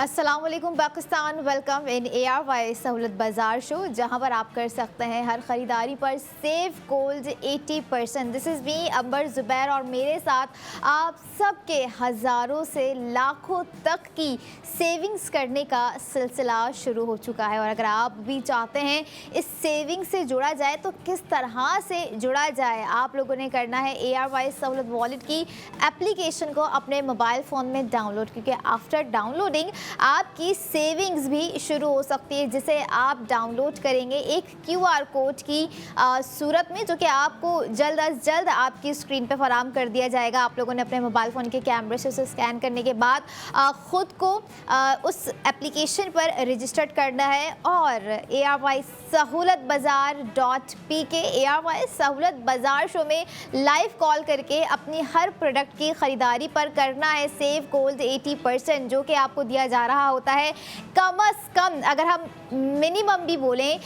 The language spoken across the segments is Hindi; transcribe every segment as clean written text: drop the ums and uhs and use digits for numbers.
अस्सलाम वालेकुम पाकिस्तान, वेलकम इन ARY सहूलत बाज़ार शो, जहां पर आप कर सकते हैं हर ख़रीदारी पर save gold 80%। This is me Amber Zubair और मेरे साथ आप सबके हज़ारों से लाखों तक की सेविंग्स करने का सिलसिला शुरू हो चुका है। और अगर आप भी चाहते हैं इस सेविंग से जुड़ा जाए तो किस तरह से जुड़ा जाए, आप लोगों ने करना है ARY सहूलत वॉलेट की एप्लीकेशन को अपने मोबाइल फ़ोन में डाउनलोड, क्योंकि आफ्टर डाउनलोडिंग आपकी सेविंग्स भी शुरू हो सकती है, जिसे आप डाउनलोड करेंगे एक QR कोड की सूरत में, जो कि आपको जल्द अज जल्द आपकी स्क्रीन पे फराम कर दिया जाएगा। आप लोगों ने अपने मोबाइल फ़ोन के कैमरे से उसे स्कैन करने के बाद ख़ुद को उस एप्लीकेशन पर रजिस्टर्ड करना है और ARY सहूलत बाज़ार .pk ARY सहूलत बाज़ार शो में लाइव कॉल करके अपनी हर प्रोडक्ट की ख़रीदारी पर करना है सेव गोल्ड 80%, जो कि आपको दिया जा रहा होता है। कम अज़ कम अगर हम मिनिमम भी बोलें,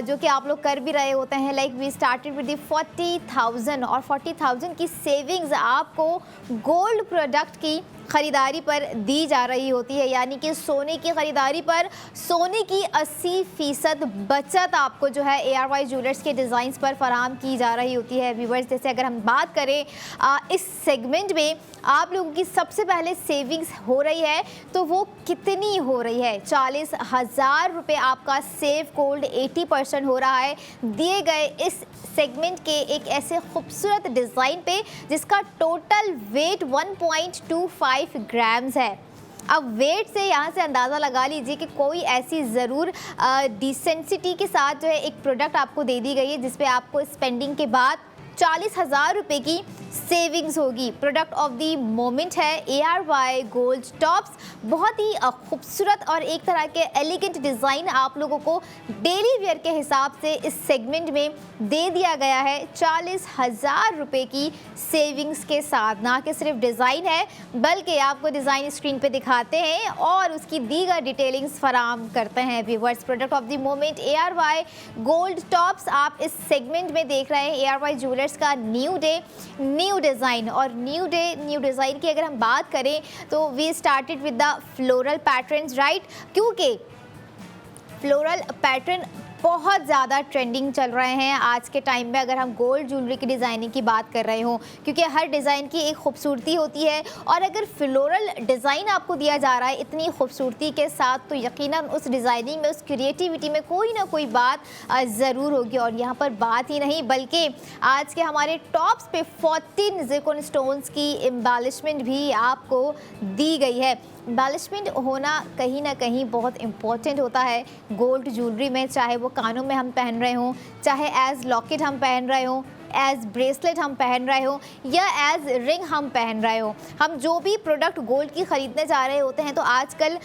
जो कि आप लोग कर भी रहे होते हैं, लाइक वी स्टार्टेड विद 40,000 और 40,000 की सेविंग्स आपको गोल्ड प्रोडक्ट की ख़रीदारी पर दी जा रही होती है, यानी कि सोने की ख़रीदारी पर सोने की 80% बचत आपको जो है ARY ज्वेलर्स के डिज़ाइंस पर फराहम की जा रही होती है। व्यूवर्स, जैसे अगर हम बात करें इस सेगमेंट में आप लोगों की सबसे पहले सेविंग्स हो रही है, तो वो कितनी हो रही है? 40,000 रुपये आपका सेव गोल्ड 80% हो रहा है दिए गए इस सेगमेंट के एक ऐसे खूबसूरत डिज़ाइन पे जिसका टोटल वेट 1.25 ग्राम्स है। अब वेट से यहाँ से अंदाज़ा लगा लीजिए कि कोई ऐसी ज़रूर डिसेंसिटी के साथ जो है एक प्रोडक्ट आपको दे दी गई है, जिस पे आपको स्पेंडिंग के बाद 40,000 रुपये की सेविंग्स होगी। प्रोडक्ट ऑफ द मोमेंट है ARY गोल्ड टॉप्स। बहुत ही खूबसूरत और एक तरह के एलिगेंट डिज़ाइन आप लोगों को डेली वेयर के हिसाब से इस सेगमेंट में दे दिया गया है 40,000 रुपये की सेविंग्स के साथ। ना कि सिर्फ डिज़ाइन है, बल्कि आपको डिज़ाइन स्क्रीन पे दिखाते हैं और उसकी दीगर डिटेलिंग्स फराम करते हैं। Viewers, product of the moment ARY gold tops आप इस सेगमेंट में देख रहे हैं। ARY ज्वेलर्स का न्यू डे न्यू डिज़ाइन, और न्यू डे न्यू डिज़ाइन की अगर हम बात करें तो we started with the floral patterns, right, क्योंकि फ्लोरल पैटर्न बहुत ज़्यादा ट्रेंडिंग चल रहे हैं आज के टाइम में। अगर हम गोल्ड ज्वेलरी की डिज़ाइनिंग की बात कर रहे हों, क्योंकि हर डिज़ाइन की एक खूबसूरती होती है, और अगर फ्लोरल डिज़ाइन आपको दिया जा रहा है इतनी खूबसूरती के साथ, तो यकीनन उस डिज़ाइनिंग में, उस क्रिएटिविटी में कोई ना कोई बात ज़रूर होगी। और यहाँ पर बात ही नहीं, बल्कि आज के हमारे टॉप्स पे 14 ज़िरकॉन स्टोन्स की एम्बेलिशमेंट भी आपको दी गई है। एम्बेलिशमेंट होना कहीं ना कहीं बहुत इम्पॉर्टेंट होता है गोल्ड ज्वेलरी में, चाहे वो कानों में हम पहन रहे हों, चाहे एज लॉकेट हम पहन रहे हों, एज ब्रेसलेट हम पहन रहे हो, या एज रिंग हम पहन रहे हो। हम जो भी प्रोडक्ट गोल्ड की ख़रीदने जा रहे होते हैं, तो आजकल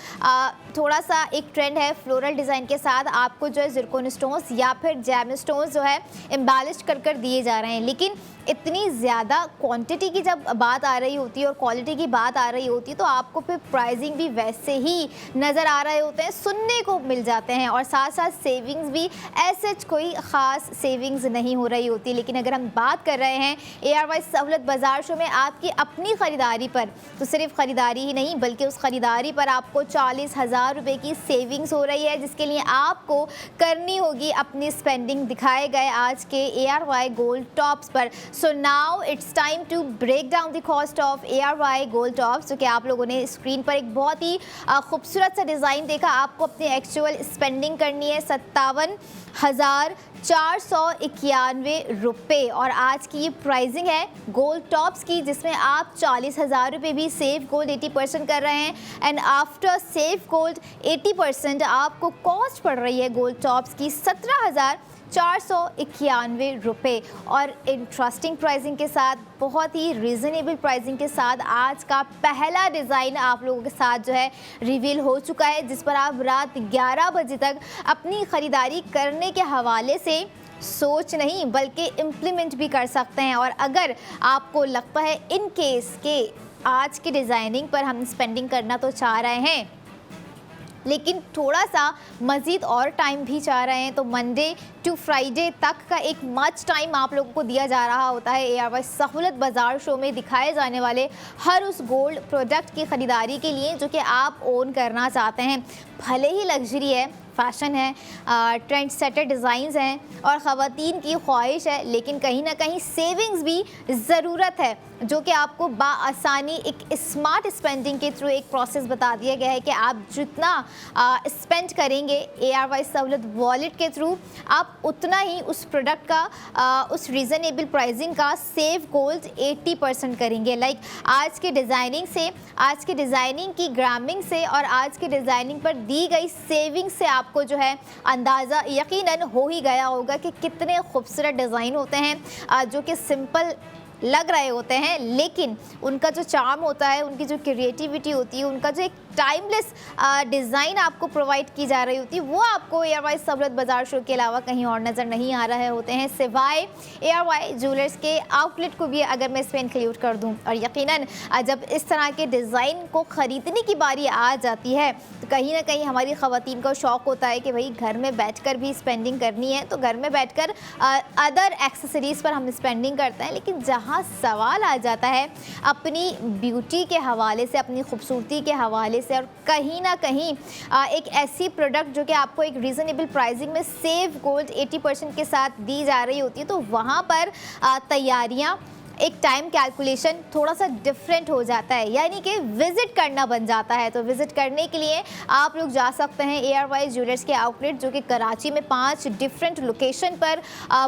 थोड़ा सा एक ट्रेंड है फ्लोरल डिज़ाइन के साथ आपको जो है ज़िरकॉन स्टोन्स या फिर जेम स्टोन्स जो है एम्बेलिश कर दिए जा रहे हैं। लेकिन इतनी ज़्यादा क्वांटिटी की जब बात आ रही होती है और क्वालिटी की बात आ रही होती है, तो आपको फिर प्राइसिंग भी वैसे ही नज़र आ रहे होते हैं, सुनने को मिल जाते हैं, और साथ साथ सेविंग्स भी ऐसे कोई ख़ास सेविंग्स नहीं हो रही होती। लेकिन अगर हम बात कर रहे हैं ARY सहूलत बाज़ार शो में आपकी अपनी ख़रीदारी पर, तो सिर्फ ख़रीदारी ही नहीं, बल्कि उस ख़रीदारी पर आपको 40,000 रुपये की सेविंग्स हो रही है, जिसके लिए आपको करनी होगी अपनी स्पेंडिंग दिखाए गए आज के ARY गोल्ड टॉप्स पर। So now it's time to break down the cost of ARY gold tops, जो कि आप लोगों ने स्क्रीन पर एक बहुत ही खूबसूरत सा डिज़ाइन देखा। आपको अपनी एक्चुअल स्पेंडिंग करनी है 57,491 रुपये, और आज की ये प्राइसिंग है गोल्ड टॉप्स की, जिसमें आप 40,000 रुपये भी सेव गोल्ड 80% कर रहे हैं। एंड आफ्टर सेव गोल्ड 80% आपको कॉस्ट पड़ रही है गोल्ड टॉप्स की 17,491 रुपये। और इंटरेस्टिंग प्राइसिंग के साथ, बहुत ही रीज़नेबल प्राइसिंग के साथ आज का पहला डिज़ाइन आप लोगों के साथ जो है रिवील हो चुका है, जिस पर आप रात 11 बजे तक अपनी ख़रीदारी करने के हवाले से सोच नहीं बल्कि इम्प्लीमेंट भी कर सकते हैं। और अगर आपको लगता है इन केस के आज की डिज़ाइनिंग पर हम स्पेंडिंग करना तो चाह रहे हैं, लेकिन थोड़ा सा मज़ीद और टाइम भी चाह रहे हैं, तो मंडे टू फ्राइडे तक का एक मच टाइम आप लोगों को दिया जा रहा होता है ARY सहूलत बाज़ार शो में दिखाए जाने वाले हर उस गोल्ड प्रोडक्ट की ख़रीदारी के लिए जो कि आप ओन करना चाहते हैं। भले ही लग्जरी है, फैशन है, ट्रेंड सेटर डिज़ाइंस हैं और ख़वातीन की ख्वाहिश है, लेकिन कहीं ना कहीं सेविंग्स भी ज़रूरत है, जो कि आपको बाआसानी एक स्मार्ट स्पेंडिंग के थ्रू एक प्रोसेस बता दिया गया है कि आप जितना स्पेंड करेंगे ARY सहूलत वॉलेट के थ्रू, आप उतना ही उस प्रोडक्ट का उस रीज़नेबल प्राइसिंग का सेव गोल्ड 80% करेंगे। लाइक आज के डिज़ाइनिंग से, आज के डिज़ाइनिंग की ग्रामिंग से और आज के डिज़ाइनिंग पर दी गई सेविंग से आपको जो है अंदाज़ा यकीनन हो ही गया होगा कि कितने खूबसूरत डिज़ाइन होते हैं जो कि सिंपल लग रहे होते हैं, लेकिन उनका जो चार्म होता है, उनकी जो क्रिएटिविटी होती है, उनका जो एक टाइमलेस डिज़ाइन आपको प्रोवाइड की जा रही होती है, वो आपको ARY सहूलत बाज़ार शो के अलावा कहीं और नज़र नहीं आ रहे होते हैं, सिवाय ARY ज्वेलर्स के आउटलेट को भी अगर मैं इसमें इंक्लूड कर दूं। और यकीनन जब इस तरह के डिज़ाइन को ख़रीदने की बारी आ जाती है तो कहीं ना कहीं हमारी ख़वातीन को शौक़ होता है कि भाई घर में बैठकर भी स्पेंडिंग करनी है, तो घर में बैठकर अदर एक्सेसरीज़ पर हम स्पेंडिंग करते हैं। लेकिन जहाँ सवाल आ जाता है अपनी ब्यूटी के हवाले से, अपनी खूबसूरती के हवाले से, और कहीं ना कहीं एक ऐसी प्रोडक्ट जो कि आपको एक रीज़नेबल प्राइसिंग में सेव गोल्ड 80% के साथ दी जा रही होती है, तो वहाँ पर तैयारियाँ, एक टाइम कैलकुलेशन थोड़ा सा डिफरेंट हो जाता है, यानी कि विज़िट करना बन जाता है। तो विज़िट करने के लिए आप लोग जा सकते हैं ARY ज्वेलर्स के आउटलेट, जो कि कराची में 5 डिफरेंट लोकेशन पर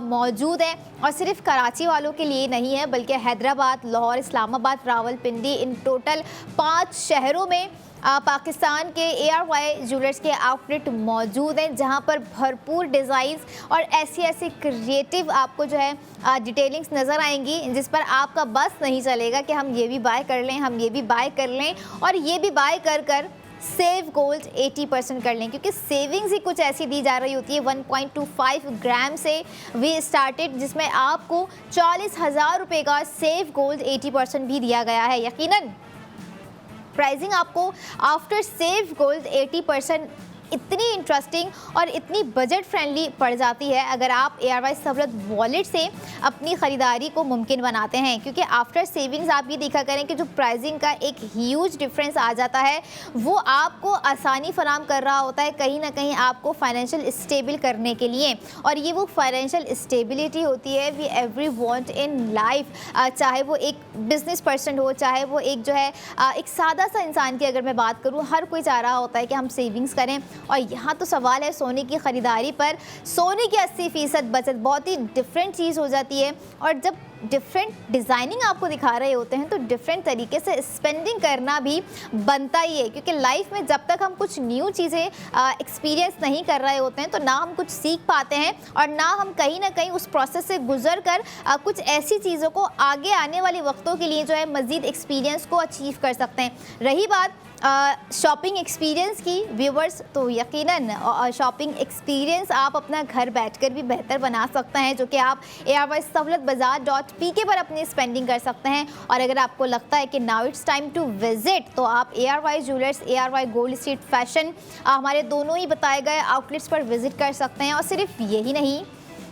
मौजूद है, और सिर्फ कराची वालों के लिए नहीं है बल्कि हैदराबाद, लाहौर, इस्लामाबाद, रावलपिंडी, इन टोटल 5 शहरों में पाकिस्तान के ARY ज्वेलर्स के आउटलेट मौजूद हैं, जहां पर भरपूर डिज़ाइंस और ऐसी क्रिएटिव आपको जो है डिटेलिंग्स नज़र आएंगी, जिस पर आपका बस नहीं चलेगा कि हम ये भी बाय कर लें, हम ये भी बाय कर लें और ये भी बाय कर सेव गोल्ड 80% कर लें, क्योंकि सेविंग्स ही कुछ ऐसी दी जा रही होती है। 1.25 ग्राम से वी स्टार्टेड, जिसमें आपको 40,000 रुपये का सेव गोल्ड 80% भी दिया गया है। यकीनन प्राइसिंग आपको आफ्टर सेव गोल्ड 80% इतनी इंटरेस्टिंग और इतनी बजट फ्रेंडली पड़ जाती है अगर आप ARY सहूलत वॉलेट से अपनी ख़रीदारी को मुमकिन बनाते हैं, क्योंकि आफ्टर सेविंग्स आप ये देखा करें कि जो प्राइसिंग का एक ह्यूज डिफरेंस आ जाता है, वो आपको आसानी फराम कर रहा होता है कहीं ना कहीं आपको फाइनेंशियल स्टेबल करने के लिए। और ये वो फाइनेंशियल स्टेबिलिटी होती है we every want in life, चाहे वो एक बिजनेस पर्सन हो, चाहे वो एक जो है एक सादा सा इंसान की अगर मैं बात करूँ, हर कोई चाह रहा होता है कि हम सेविंग्स करें। और यहाँ तो सवाल है सोने की ख़रीदारी पर, सोने की 80% बचत बहुत ही डिफरेंट चीज़ हो जाती है। और जब डिफरेंट डिज़ाइनिंग आपको दिखा रहे होते हैं तो डिफरेंट तरीके से स्पेंडिंग करना भी बनता ही है, क्योंकि लाइफ में जब तक हम कुछ न्यू चीज़ें एक्सपीरियंस नहीं कर रहे होते हैं तो ना हम कुछ सीख पाते हैं और ना हम कहीं ना कहीं उस प्रोसेस से गुजर कर कुछ ऐसी चीज़ों को आगे आने वाले वक्तों के लिए जो है मज़ीद एक्सपीरियंस को अचीव कर सकते हैं। रही बात शॉपिंग एक्सपीरियंस की व्यूवर्स, तो यकीनन शॉपिंग एक्सपीरियंस आप अपना घर बैठकर भी बेहतर बना सकते हैं, जो कि आप ARY सहूलत बाज़ार.pk पर अपनी स्पेंडिंग कर सकते हैं। और अगर आपको लगता है कि now it's time to visit, तो आप ARY jewellers, ARY gold street fashion, हमारे दोनों ही बताए गए आउटलेट्स पर विजिट कर सकते हैं। और सिर्फ यही नहीं,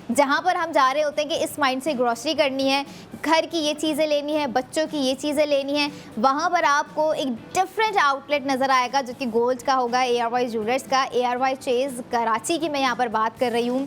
जहाँ पर हम जा रहे होते हैं कि इस माइंड से ग्रॉसरी करनी है, घर की ये चीज़ें लेनी है, बच्चों की ये चीज़ें लेनी है, वहाँ पर आपको एक डिफरेंट आउटलेट नज़र आएगा जो कि गोल्ड का होगा, ARY ज्वेलर्स का। ARY चेज़ कराची की मैं यहाँ पर बात कर रही हूँ।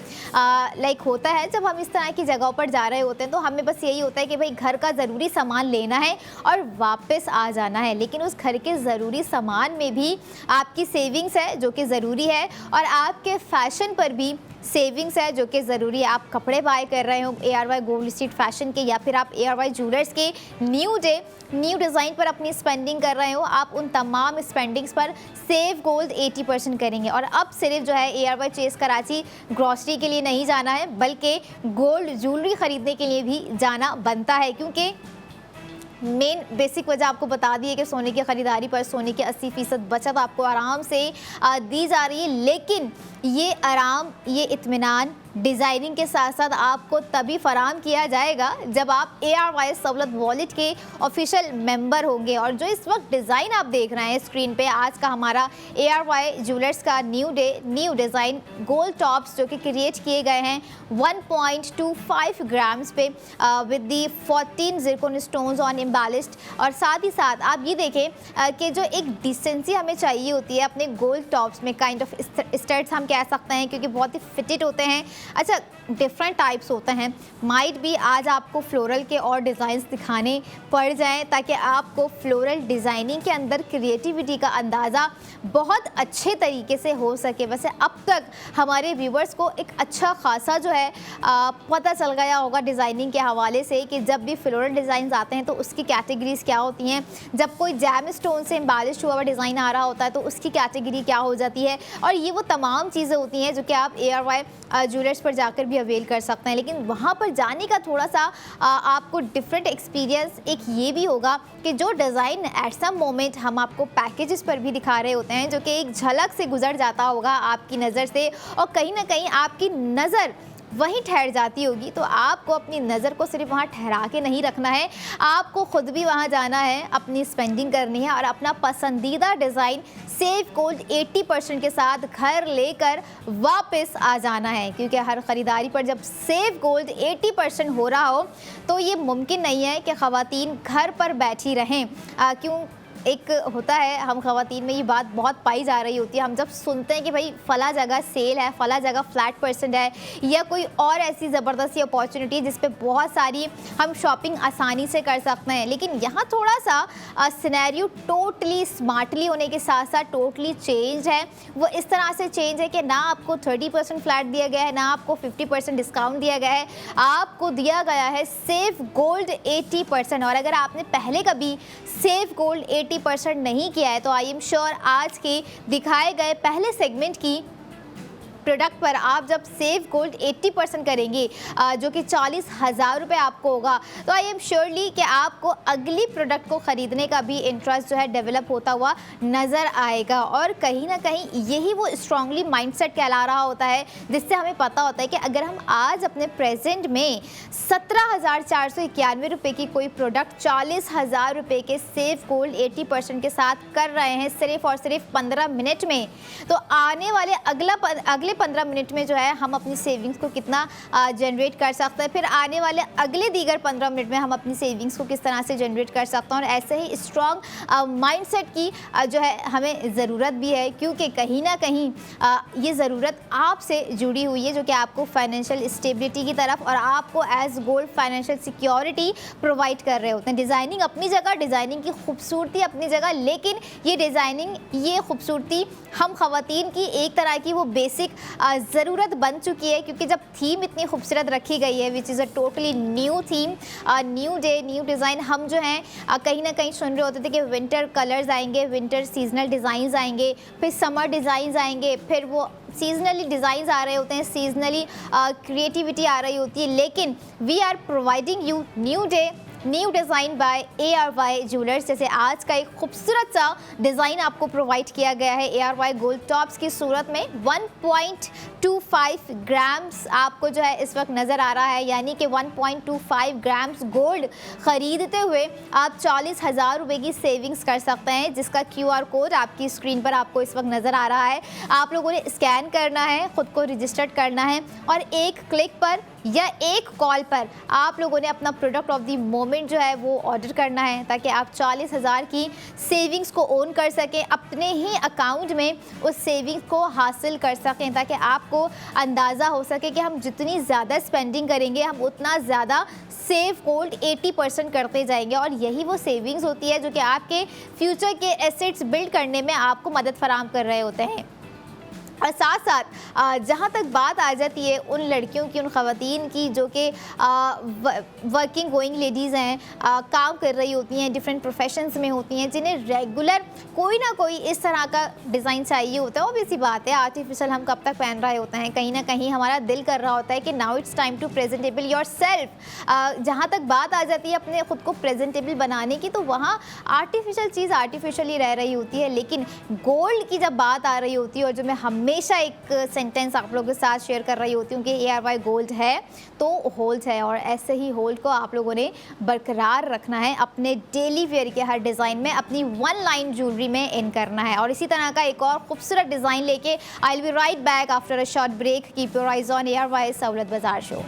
लाइक होता है जब हम इस तरह की जगहों पर जा रहे होते हैं तो हमें बस यही होता है कि भाई घर का ज़रूरी सामान लेना है और वापस आ जाना है, लेकिन उस घर के ज़रूरी सामान में भी आपकी सेविंग्स है जो कि ज़रूरी है, और आपके फैशन पर भी सेविंग्स है जो कि ज़रूरी है। आप कपड़े बाय कर रहे हो ARY गोल्ड स्ट्रीट फैशन के, या फिर आप ARY ज्वेलर्स के न्यू डिज़ाइन पर अपनी स्पेंडिंग कर रहे हो, आप उन तमाम स्पेंडिंग्स पर सेव गोल्ड 80% करेंगे। और अब सिर्फ जो है ARY चेज़ कराची ग्रॉसरी के लिए नहीं जाना है, बल्कि गोल्ड ज्वेलरी ख़रीदने के लिए भी जाना बनता है, क्योंकि मेन बेसिक वजह आपको बता दी है कि सोने की ख़रीदारी पर सोने की 80% बचत आपको आराम से दी जा रही है। लेकिन ये आराम, ये इत्मीनान डिज़ाइनिंग के साथ साथ आपको तभी फराहम किया जाएगा जब आप ARY सहूलत वॉलेट के ऑफिशियल मेंबर होंगे। और जो इस वक्त डिज़ाइन आप देख रहे हैं स्क्रीन पे, आज का हमारा ARY ज्वेलर्स का new day new design gold tops जो कि क्रिएट किए गए हैं 1.25 ग्राम्स पे with the 14 zircon stones on embellished. और साथ ही साथ आप ये देखें कि जो एक डिसेंसी हमें चाहिए होती है अपने गोल्ड टॉप्स में, काइंड ऑफ स्टड्स हम कह सकते हैं, क्योंकि बहुत ही फिटेड होते हैं। अच्छा, डिफरेंट टाइप्स होते हैं, माइट भी आज आपको फ्लोरल के और डिज़ाइंस दिखाने पड़ जाएं ताकि आपको फ्लोरल डिज़ाइनिंग के अंदर क्रिएटिविटी का अंदाज़ा बहुत अच्छे तरीके से हो सके। वैसे अब तक हमारे व्यूवर्स को एक अच्छा खासा जो है पता चल गया होगा डिज़ाइनिंग के हवाले से कि जब भी फ्लोरल डिज़ाइन आते हैं तो उसकी कैटेगरीज क्या होती हैं, जब कोई जैम स्टोन से एम्बेलिश हुआ हुआ डिज़ाइन आ रहा होता है तो उसकी कैटेगरी क्या हो जाती है। और ये वो तमाम चीज़ें होती हैं जो कि आप ARY ज्वेलर्स पर जाकर भी अवेल कर सकते हैं। लेकिन वहाँ पर जाने का थोड़ा सा आपको डिफरेंट एक्सपीरियंस एक ये भी होगा कि जो डिज़ाइन एट सम मोमेंट हम आपको पैकेजेस पर भी दिखा रहे होते हैं, जो कि एक झलक से गुजर जाता होगा आपकी नज़र से और कहीं ना कहीं आपकी नज़र वहीं ठहर जाती होगी। तो आपको अपनी नज़र को सिर्फ वहाँ ठहरा के नहीं रखना है, आपको ख़ुद भी वहाँ जाना है, अपनी स्पेंडिंग करनी है और अपना पसंदीदा डिज़ाइन सेव गोल्ड 80% के साथ घर लेकर वापस आ जाना है। क्योंकि हर ख़रीदारी पर जब सेव गोल्ड 80% हो रहा हो तो ये मुमकिन नहीं है कि ख़वातीन घर पर बैठी रहें। क्यों एक होता है, हम ख़वातीन में ये बात बहुत पाई जा रही होती है, हम जब सुनते हैं कि भाई फ़ला जगह सेल है, फ़ला जगह फ्लैट % है या कोई और ऐसी ज़बरदस्ती अपॉर्चुनिटी है जिस पे बहुत सारी हम शॉपिंग आसानी से कर सकते हैं। लेकिन यहाँ थोड़ा सा सिनेरियो टोटली स्मार्टली होने के साथ साथ टोटली चेंज है। वो इस तरह से चेंज है कि ना आपको 30% फ्लैट दिया गया है, ना आपको 50% डिस्काउंट दिया गया है, आपको दिया गया है सेव गोल्ड 80%। और अगर आपने पहले कभी सेव गोल्ड 80% नहीं किया है तो आई एम श्योर आज के दिखाए गए पहले सेगमेंट की प्रोडक्ट पर आप जब सेव गोल्ड 80% करेंगे जो कि 40,000 रुपये आपको होगा, तो आई एम श्योरली कि आपको अगली प्रोडक्ट को ख़रीदने का भी इंटरेस्ट जो है डेवलप होता हुआ नज़र आएगा। और कहीं ना कहीं यही वो स्ट्रांगली माइंडसेट कहला रहा होता है जिससे हमें पता होता है कि अगर हम आज अपने प्रेजेंट में 17,491 रुपये की कोई प्रोडक्ट 40,000 रुपये के सेव गोल्ड 80% के साथ कर रहे हैं सिर्फ और सिर्फ 15 मिनट में, तो आने वाले अगले 15 मिनट में जो है हम अपनी सेविंग्स को कितना जनरेट कर सकते हैं, फिर आने वाले अगले दीगर 15 मिनट में हम अपनी सेविंग्स को किस तरह से जनरेट कर सकते हैं। और ऐसे ही स्ट्रॉन्ग माइंडसेट की जो है हमें ज़रूरत भी है, क्योंकि कहीं ना कहीं ये ज़रूरत आपसे जुड़ी हुई है जो कि आपको फाइनेंशियल स्टेबिलिटी की तरफ और आपको as gold financial security provide कर रहे होते हैं। डिज़ाइनिंग अपनी जगह, डिज़ाइनिंग की खूबसूरती अपनी जगह, लेकिन ये डिज़ाइनिंग, ये खूबसूरती हम ख़वातीन की एक तरह की वो बेसिक ज़रूरत बन चुकी है, क्योंकि जब थीम इतनी खूबसूरत रखी गई है which is a totally new theme, new day new design. हम जो हैं कहीं ना कहीं सुन रहे होते थे कि विंटर कलर्स आएंगे, विंटर सीजनल डिज़ाइंस आएंगे, फिर समर डिज़ाइंस आएंगे, फिर वो सीजनली डिज़ाइंस आ रहे होते हैं, सीजनली क्रिएटिविटी आ रही होती है। लेकिन we are providing you new day new design by ARY jewellers. जैसे आज का एक खूबसूरत सा डिज़ाइन आपको प्रोवाइड किया गया है ARY गोल्ड टॉप्स की सूरत में 1.25 ग्राम्स आपको जो है इस वक्त नज़र आ रहा है, यानी कि 1.25 ग्राम्स गोल्ड ख़रीदते हुए आप 40,000 रुपये की सेविंग्स कर सकते हैं, जिसका QR कोड आपकी स्क्रीन पर आपको इस वक्त नज़र आ रहा है। आप लोगों ने स्कैन करना है, ख़ुद को रजिस्टर्ड करना है और एक क्लिक पर या एक कॉल पर आप लोगों ने अपना प्रोडक्ट ऑफ द मोमेंट जो है वो ऑर्डर करना है, ताकि आप 40,000 की सेविंग्स को ओन कर सकें, अपने ही अकाउंट में उस सेविंग्स को हासिल कर सकें, ताकि आपको अंदाज़ा हो सके कि हम जितनी ज़्यादा स्पेंडिंग करेंगे हम उतना ज़्यादा सेव गोल्ड 80% करते जाएंगे। और यही वो सेविंग्स होती है जो कि आपके फ्यूचर के एसेट्स बिल्ड करने में आपको मदद फराहम कर रहे होते हैं। और साथ साथ जहाँ तक बात आ जाती है उन लड़कियों की, उन ख़वातीन की जो कि वर्किंग गोइंग लेडीज़ हैं, काम कर रही होती हैं, डिफरेंट प्रोफेशंस में होती हैं, जिन्हें रेगुलर कोई ना कोई इस तरह का डिज़ाइन चाहिए होता है। ऑब्वियसली बात है, आर्टिफिशियल हम कब तक पहन रहे होते हैं, कहीं ना कहीं हमारा दिल कर रहा होता है कि now it's time to presentable yourself. जहाँ तक बात आ जाती है अपने ख़ुद को प्रेजेंटेबल बनाने की, तो वहाँ आर्टिफिशियल चीज़ आर्टिफिशियल ही रह रही होती है। लेकिन गोल्ड की जब बात आ रही होती है और जो मैं हमेशा एक सेंटेंस आप लोगों के साथ शेयर कर रही होती हूँ कि ARY गोल्ड है तो होल्ड है, और ऐसे ही होल्ड को आप लोगों ने बरकरार रखना है अपने डेली वेयर के हर डिज़ाइन में, अपनी वन लाइन ज्वेलरी में इन करना है। और इसी तरह का एक और खूबसूरत डिज़ाइन लेके I will be right back after a short break. Keep your eyes on ARY Sahulat Bazaar show.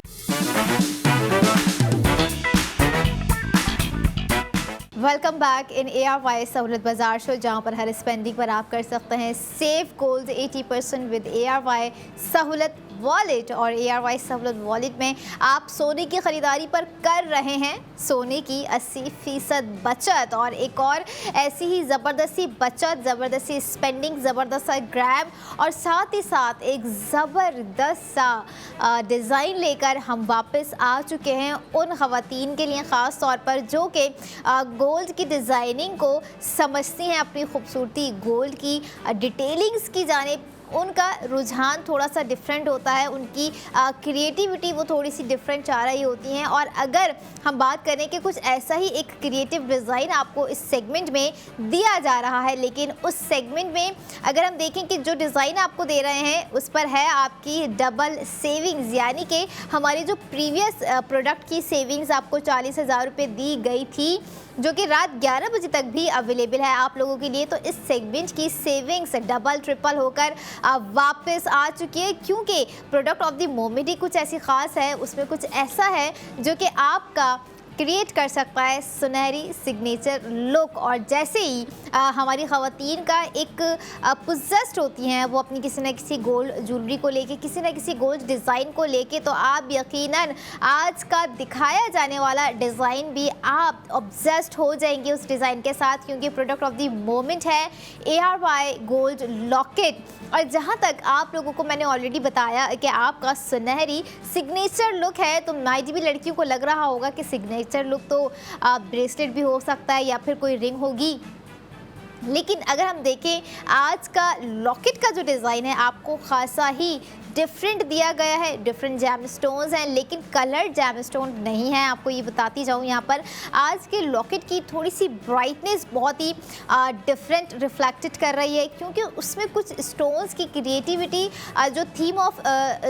Welcome back in ARY Sahulat Bazaar show, जहाँ पर हर स्पेंडिंग पर आप कर सकते हैं सेव गोल्ड 80% विद ARY सहूलत वॉलेट। और ARY सहूलत वॉलेट में आप सोने की ख़रीदारी पर कर रहे हैं सोने की 80% बचत, और एक और ऐसी ही ज़बरदस्ती बचत, ज़बरदस्ती स्पेंडिंग, ज़बरदस्त सा ग्रैब, और साथ ही साथ एक ज़बरदस्त सा डिज़ाइन लेकर हम वापस आ चुके हैं उन ख़वातीन के लिए ख़ास तौर पर जो कि गोल्ड की डिज़ाइनिंग को समझती हैं, अपनी खूबसूरती गोल्ड की डिटेलिंग्स की जानिब उनका रुझान थोड़ा सा डिफरेंट होता है, उनकी क्रिएटिविटी वो थोड़ी सी डिफरेंट चाह रही होती हैं। और अगर हम बात करें कि कुछ ऐसा ही एक क्रिएटिव डिज़ाइन आपको इस सेगमेंट में दिया जा रहा है, लेकिन उस सेगमेंट में अगर हम देखें कि जो डिज़ाइन आपको दे रहे हैं उस पर है आपकी डबल सेविंग्स, यानी कि हमारी जो प्रीवियस प्रोडक्ट की सेविंग्स आपको 40,000 रुपये दी गई थी, जो कि रात 11 बजे तक भी अवेलेबल है आप लोगों के लिए, तो इस सेगमेंट की सेविंग्स डबल ट्रिपल होकर वापस आ चुकी है, क्योंकि प्रोडक्ट ऑफ द मोमेंट ही कुछ ऐसी ख़ास है, उसमें कुछ ऐसा है जो कि आपका क्रिएट कर सकता है सुनहरी सिग्नेचर लुक। और जैसे ही हमारी ख़वातीन का एक पोजेस्ट होती हैं वो अपनी किसी न किसी गोल्ड ज्वेलरी को लेके, किसी न किसी गोल्ड डिज़ाइन को लेके, तो आप यकीनन आज का दिखाया जाने वाला डिज़ाइन भी आप ऑब्सेस्ड हो जाएंगे उस डिज़ाइन के साथ, क्योंकि प्रोडक्ट ऑफ द मोमेंट है ARY गोल्ड लॉकेट। और जहाँ तक आप लोगों को मैंने ऑलरेडी बताया कि आपका सुनहरी सिग्नेचर लुक है, तो माइट भी लड़कियों को लग रहा होगा कि सिग्नेचर लुक तो ब्रेसलेट भी हो सकता है या फिर कोई रिंग होगी, लेकिन अगर हम देखें आज का लॉकेट का जो डिज़ाइन है आपको खासा ही डिफरेंट दिया गया है। डिफरेंट जैम स्टोन्स हैं, लेकिन कलर्ड जैम स्टोन नहीं है। आपको ये बताती जाऊँ, यहाँ पर आज के लॉकेट की थोड़ी सी ब्राइटनेस बहुत ही डिफरेंट रिफ्लेक्टेड कर रही है, क्योंकि उसमें कुछ स्टोन्स की क्रिएटिविटी, जो थीम ऑफ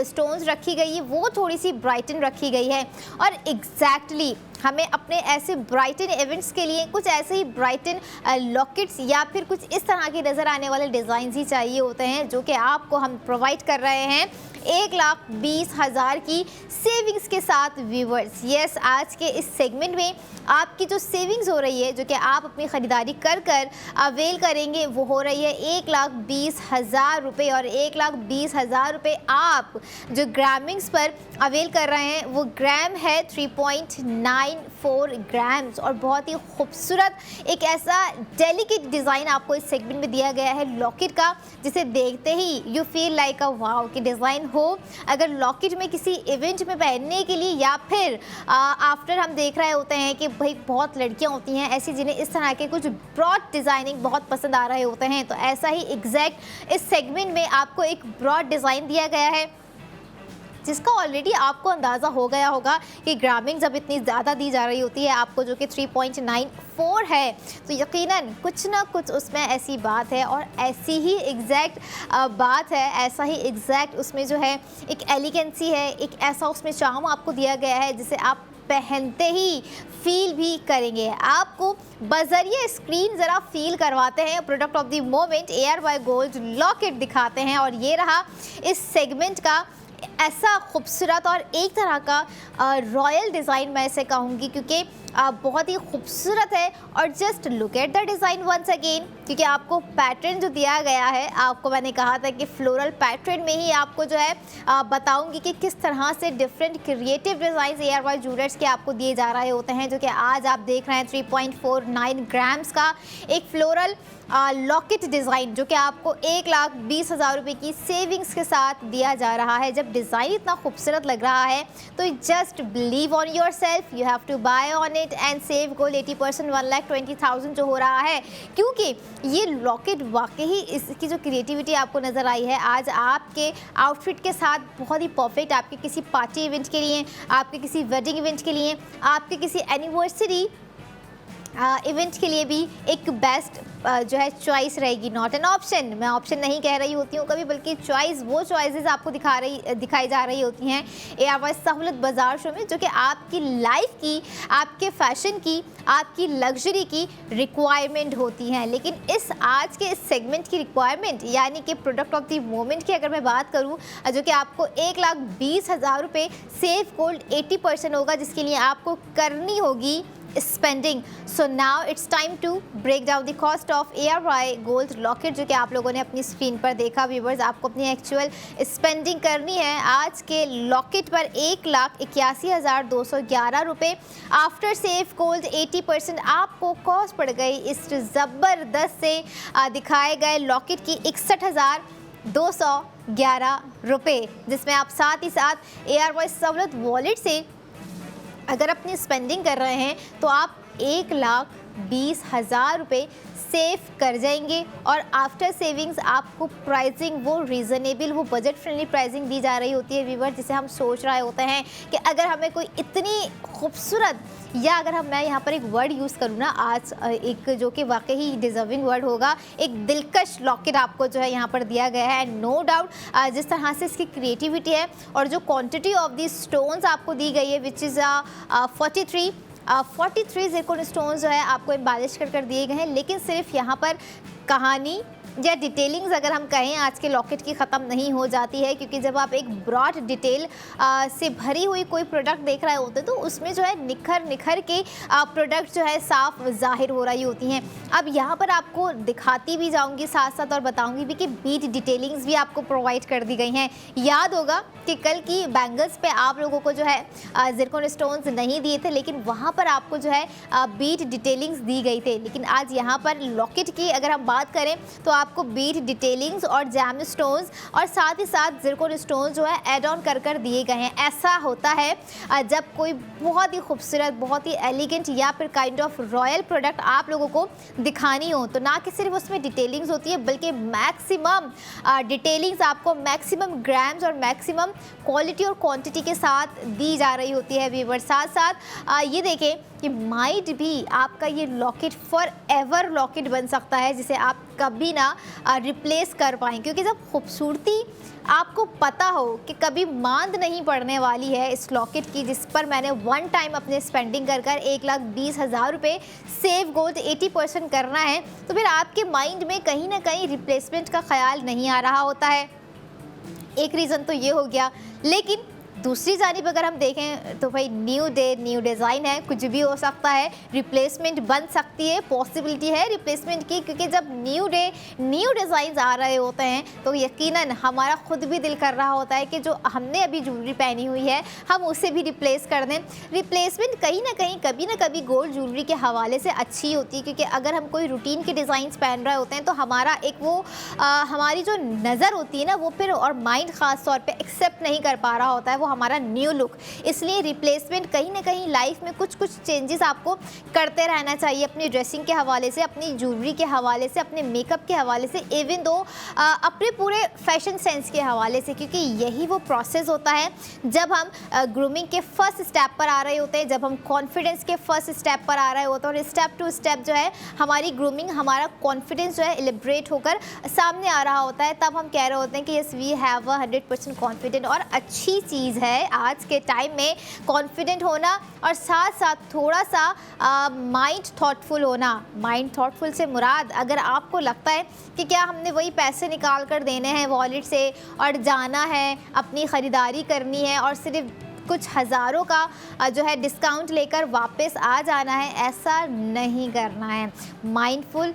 स्टोन्स रखी गई है वो थोड़ी सी ब्राइटन रखी गई है। और एग्जैक्टली हमें अपने ऐसे ब्राइटन इवेंट्स के लिए कुछ ऐसे ही ब्राइटन लॉकेट्स या फिर कुछ इस तरह के नज़र आने वाले डिज़ाइन ही चाहिए होते हैं, जो कि आपको हम प्रोवाइड कर रहे हैं 1,20,000 की सेविंग्स के साथ व्यूवर्स। यस, आज के इस सेगमेंट में आपकी जो सेविंग्स हो रही है, जो कि आप अपनी ख़रीदारी कर कर अवेल करेंगे, वो हो रही है 1,20,000 रुपये। और 1,20,000 रुपये आप जो ग्रामिंग्स पर अवेल कर रहे हैं वो ग्राम है 3.94 ग्राम्स, और बहुत ही खूबसूरत एक ऐसा डेलिकेट डिज़ाइन आपको इस सेगमेंट में दिया गया है लॉकेट का, जिसे देखते ही यू फील लाइक अ वाव की डिज़ाइन हो। अगर लॉकेट में किसी इवेंट में पहनने के लिए, या फिर आफ्टर हम देख रहे होते हैं कि भाई बहुत लड़कियां होती हैं ऐसी जिन्हें इस तरह के कुछ ब्रॉड डिज़ाइनिंग बहुत पसंद आ रहे होते हैं, तो ऐसा ही एग्जैक्ट इस सेगमेंट में आपको एक ब्रॉड डिज़ाइन दिया गया है, जिसका ऑलरेडी आपको अंदाज़ा हो गया होगा कि ग्रामिंग जब इतनी ज़्यादा दी जा रही होती है आपको, जो कि 3.94 है, तो यकीनन कुछ ना कुछ उसमें ऐसी बात है, और ऐसी ही एग्जैक्ट बात है, ऐसा ही एग्जैक्ट उसमें जो है एक एलिगेंसी है, एक ऐसा उसमें चार्म आपको दिया गया है जिसे आप पहनते ही फील भी करेंगे। आपको बजरिए स्क्रीन ज़रा फील करवाते हैं product of the moment ARY gold locket दिखाते हैं, और ये रहा इस सेगमेंट का ऐसा खूबसूरत और एक तरह का रॉयल डिज़ाइन मैं इसे कहूँगी, क्योंकि बहुत ही खूबसूरत है। और just look at the design once again, क्योंकि आपको पैटर्न जो दिया गया है, आपको मैंने कहा था कि फ्लोरल पैटर्न में ही आपको जो है बताऊंगी कि किस तरह से different creative design ARY jewellers के आपको दिए जा रहे होते हैं, जो कि आज आप देख रहे हैं 3.49 ग्राम्स का एक फ्लोरल लॉकेट डिज़ाइन, जो कि आपको 1,20,000 रुपये की सेविंग्स के साथ दिया जा रहा है। जब डिज़ाइन इतना खूबसूरत लग रहा है तो just believe on yourself, you have to buy on it and save gold 80%, 1,20,000 जो हो रहा है, क्योंकि ये लॉकेट वाकई इसकी जो क्रिएटिविटी आपको नज़र आई है आज आपके आउटफिट के साथ बहुत ही परफेक्ट, आपके किसी पार्टी इवेंट के लिए, आपके किसी वेडिंग इवेंट के लिए, आपके किसी एनिवर्सरी इवेंट के लिए भी एक बेस्ट जो है चॉइस रहेगी, नॉट एन ऑप्शन। मैं ऑप्शन नहीं कह रही होती हूँ कभी, बल्कि चॉइस, वो चॉइसेस आपको दिखाई जा रही होती हैं ARY सहूलत बाजार शो में, जो कि आपकी लाइफ की, आपके फैशन की, आपकी लग्जरी की रिक्वायरमेंट होती हैं। लेकिन इस आज के इस सेगमेंट की रिक्वायरमेंट यानी कि प्रोडक्ट ऑफ द मोमेंट की अगर मैं बात करूँ, जो कि आपको 1,20,000 रुपये सेफ गोल्ड 80% होगा, जिसके लिए आपको करनी होगी spending. So now it's time to break down the cost of ARY gold locket, जो कि आप लोगों ने अपनी स्क्रीन पर देखा। व्यूवर्स, आपको अपनी एक्चुअल स्पेंडिंग करनी है आज के लॉकेट पर 1,81,211 रुपये। आफ्टर सेफ गोल्ड 80% आपको कॉस्ट पड़ गई इस ज़बरदस्त से दिखाए गए लॉकेट की 61,211 रुपये, जिसमें आप साथ ही साथ ARY सहूलत वॉलेट से अगर अपनी स्पेंडिंग कर रहे हैं तो आप 1,20,000 रुपये सेव कर जाएंगे। और आफ्टर सेविंग्स आपको प्राइसिंग वो रीज़नेबल, वो बजट फ्रेंडली प्राइसिंग दी जा रही होती है व्यूवर, जिसे हम सोच रहे होते हैं कि अगर हमें कोई इतनी खूबसूरत, या अगर मैं यहाँ पर एक वर्ड यूज़ करूँ ना आज, एक जो कि वाकई ही डिज़र्विंग वर्ड होगा, एक दिलकश लॉकेट आपको जो है यहाँ पर दिया गया है। एंड नो डाउट जिस तरह से इसकी क्रिएटिविटी है और जो क्वांटिटी ऑफ दी स्टोन्स आपको दी गई है, विच इज़ 43 ज़िरकॉन स्टोन्स जो है आपको एम्बेलिश कर दिए गए हैं। लेकिन सिर्फ यहाँ पर कहानी या डिटेलिंग्स अगर हम कहें आज के लॉकेट की ख़त्म नहीं हो जाती है, क्योंकि जब आप एक ब्रॉड डिटेल से भरी हुई कोई प्रोडक्ट देख रहे होते हैं तो उसमें जो है निखर के प्रोडक्ट जो है साफ जाहिर हो रही होती हैं। अब यहाँ पर आपको दिखाती भी जाऊँगी साथ साथ और बताऊँगी भी कि बीट डिटेलिंग्स भी आपको प्रोवाइड कर दी गई हैं। याद होगा कि कल की बैंगल्स पे आप लोगों को जो है ज़िरकॉन स्टोन्स नहीं दिए थे, लेकिन वहाँ पर आपको जो है बीट डिटेलिंग्स दी गई थे। लेकिन आज यहाँ पर लॉकेट की अगर हम बात करें तो आपको बीट डिटेलिंग्स और जैम स्टोन्स और साथ ही साथ ज़िरकॉन स्टोन्स जो है ऐड ऑन कर दिए गए हैं। ऐसा होता है जब कोई बहुत ही खूबसूरत, बहुत ही एलिगेंट या फिर काइंड ऑफ रॉयल प्रोडक्ट आप लोगों को दिखानी हो, तो ना कि सिर्फ उसमें डिटेलिंग्स होती है बल्कि मैक्सिमम डिटेलिंग्स आपको मैक्सिमम ग्राम्स और मैक्सिमम क्वालिटी और क्वांटिटी के साथ दी जा रही होती है व्यूवर। साथ साथ ये देखें कि माइट भी आपका ये लॉकेट फॉर एवर लॉकेट बन सकता है, जिसे आप कभी ना रिप्लेस कर पाएँ, क्योंकि जब खूबसूरती आपको पता हो कि कभी मांद नहीं पड़ने वाली है इस लॉकेट की, जिस पर मैंने वन टाइम अपने स्पेंडिंग कर 1,20,000 रुपये सेव गोल्ड 80% करना है, तो फिर आपके माइंड में कहीं ना कहीं रिप्लेसमेंट का ख्याल नहीं आ रहा होता है। एक रीज़न तो ये हो गया। लेकिन दूसरी जानिब अगर हम देखें तो भाई न्यू डे न्यू डिज़ाइन है, कुछ भी हो सकता है, रिप्लेसमेंट बन सकती है, पॉसिबिलिटी है रिप्लेसमेंट की, क्योंकि जब न्यू डे न्यू डिज़ाइन आ रहे होते हैं तो यकीनन हमारा खुद भी दिल कर रहा होता है कि जो हमने अभी ज्वेलरी पहनी हुई है हम उसे भी रिप्लेस कर दें। रिप्लेसमेंट कहीं ना कहीं कभी ना कभी गोल्ड ज्वेलरी के हवाले से अच्छी होती है, क्योंकि अगर हम कोई रूटीन के डिज़ाइंस पहन रहे होते हैं तो हमारा एक वो हमारी जो नज़र होती है ना वो फिर और माइंड ख़ास तौर पे एक्सेप्ट नहीं कर पा रहा होता है वो हमारा न्यू लुक। इसलिए रिप्लेसमेंट कहीं ना कहीं लाइफ में कुछ चेंजेस आपको करते रहना चाहिए, अपनी ड्रेसिंग के हवाले से, अपनी ज्वेलरी के हवाले से, अपने मेकअप के हवाले से, इवन दो अपने पूरे फैशन सेंस के हवाले से, क्योंकि यही वो प्रोसेस होता है जब हम ग्रूमिंग के फर्स्ट स्टेप पर आ रहे होते हैं, जब हम कॉन्फिडेंस के फर्स्ट स्टेप पर आ रहे होते हैं, और स्टेप टू स्टेप जो है हमारी ग्रूमिंग, हमारा कॉन्फिडेंस जो है एलिब्रेट होकर सामने आ रहा होता है, तब हम कह रहे होते हैं कि यस वी हैव 100% कॉन्फिडेंट। और अच्छी चीज़ है आज के टाइम में कॉन्फिडेंट होना और साथ साथ थोड़ा सा माइंड थॉटफुल होना। माइंड थॉटफुल से मुराद, अगर आपको लगता है कि क्या हमने वही पैसे निकाल कर देने हैं वॉलेट से और जाना है, अपनी ख़रीदारी करनी है और सिर्फ कुछ हज़ारों का जो है डिस्काउंट लेकर वापस आ जाना है, ऐसा नहीं करना है। माइंडफुल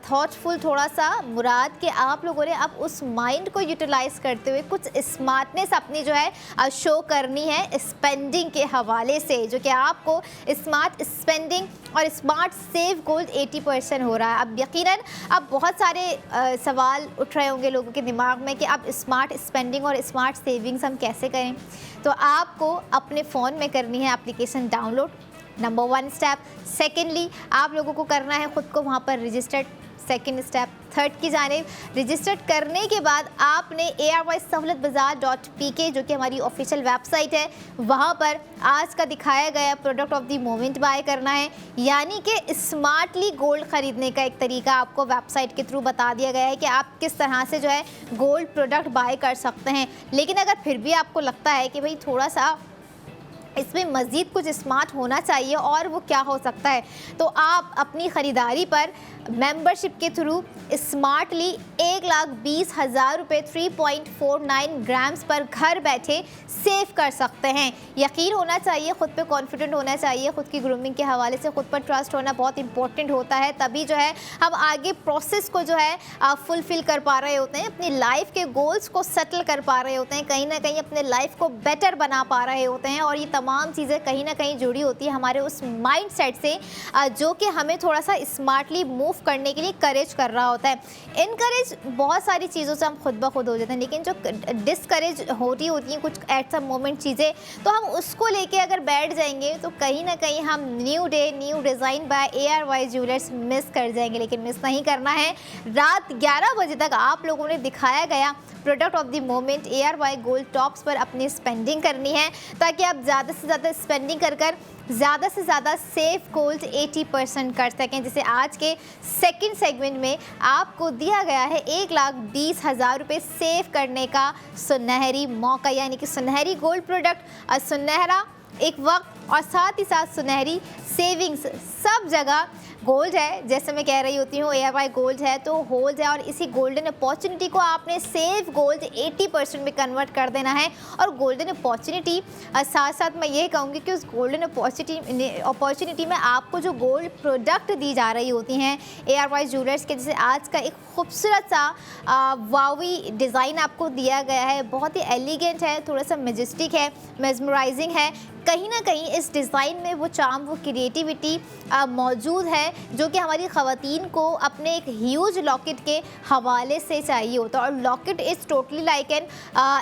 थॉटफुल थोड़ा सा मुराद कि आप लोगों ने अब उस माइंड को यूटिलाइज़ करते हुए कुछ स्मार्टनेस अपनी जो है शो करनी है स्पेंडिंग के हवाले से, जो कि आपको स्मार्ट स्पेंडिंग और स्मार्ट सेव गोल्ड 80% हो रहा है। अब यकीनन अब बहुत सारे सवाल उठ रहे होंगे लोगों के दिमाग में कि अब स्मार्ट स्पेंडिंग और स्मार्ट सेविंग्स हम कैसे करें। तो आपको अपने फ़ोन में करनी है application download, number 1 step. Secondly आप लोगों को करना है खुद को वहाँ पर रजिस्टर्ड, सेकेंड स्टेप। थर्ड की जानिब रजिस्टर्ड करने के बाद आपने ARYSahlatbazaar.pk जो कि हमारी ऑफिशियल वेबसाइट है, वहाँ पर आज का दिखाया गया product of the moment bye करना है। यानी कि स्मार्टली गोल्ड ख़रीदने का एक तरीका आपको वेबसाइट के थ्रू बता दिया गया है कि आप किस तरह से जो है गोल्ड प्रोडक्ट बाय कर सकते हैं। लेकिन अगर फिर भी आपको लगता है कि भाई थोड़ा सा इसमें मज़ीद कुछ स्मार्ट होना चाहिए, और वो क्या हो सकता है, तो आप अपनी ख़रीदारी पर मेंबरशिप के थ्रू स्मार्टली 1,20,000 रुपये 3.49 ग्राम्स पर घर बैठे सेव कर सकते हैं। यकीन होना चाहिए, ख़ुद पे कॉन्फिडेंट होना चाहिए, ख़ुद की ग्रूमिंग के हवाले से ख़ुद पर ट्रस्ट होना बहुत इंपॉर्टेंट होता है। तभी जो है हम आगे प्रोसेस को जो है फुलफ़िल कर पा रहे होते हैं, अपनी लाइफ के गोल्स को सेटल कर पा रहे होते हैं, कहीं ना कहीं अपने लाइफ को बेटर बना पा रहे होते हैं। और ये तमाम चीज़ें कहीं ना कहीं जुड़ी होती है हमारे उस माइंड सेट से जो कि हमें थोड़ा सा स्मार्टली मूव करने के लिए करेज कर रहा होता है। इनकरेज बहुत सारी चीज़ों से हम खुद ब खुद हो जाते हैं, लेकिन जो डिसकरेज होती हैं कुछ एट सम मोमेंट चीज़ें, तो हम उसको लेके अगर बैठ जाएंगे तो कहीं ना कहीं हम new day new design by ARY jewellers miss कर जाएंगे। लेकिन मिस नहीं करना है। रात 11 बजे तक आप लोगों ने दिखाया गया product of the moment ARY gold tops पर अपनी स्पेंडिंग करनी है, ताकि आप ज़्यादा से ज़्यादा स्पेंडिंग कर ज़्यादा से ज़्यादा सेफ गोल्ड 80% कर सकें। जैसे आज के सेकंड सेगमेंट में आपको दिया गया है 1,20,000 रुपये सेव करने का सुनहरी मौका, यानी कि सुनहरी गोल्ड प्रोडक्ट और सुनहरा एक वक्त और साथ ही साथ सुनहरी सेविंग्स, सब जगह गोल्ड है। जैसे मैं कह रही होती हूँ ARY गोल्ड है तो होल्ड है, और इसी गोल्डन अपॉर्चुनिटी को आपने सेव गोल्ड 80% में कन्वर्ट कर देना है। और गोल्डन अपॉर्चुनिटी साथ साथ मैं ये कहूँगी कि उस गोल्डन अपॉर्चुनिटी में आपको जो गोल्ड प्रोडक्ट दी जा रही होती हैं ARY ज्वेलर्स के, जैसे आज का एक खूबसूरत सा वावी डिज़ाइन आपको दिया गया है, बहुत ही एलिगेंट है, थोड़ा सा मेजेस्टिक है, मेस्मराइजिंग है। कहीं ना कहीं इस डिज़ाइन में वो चार्म, वो क्रिएटिविटी मौजूद है जो कि हमारी ख़वातीन को अपने एक ह्यूज लॉकेट के हवाले से चाहिए होता है। और locket is totally like an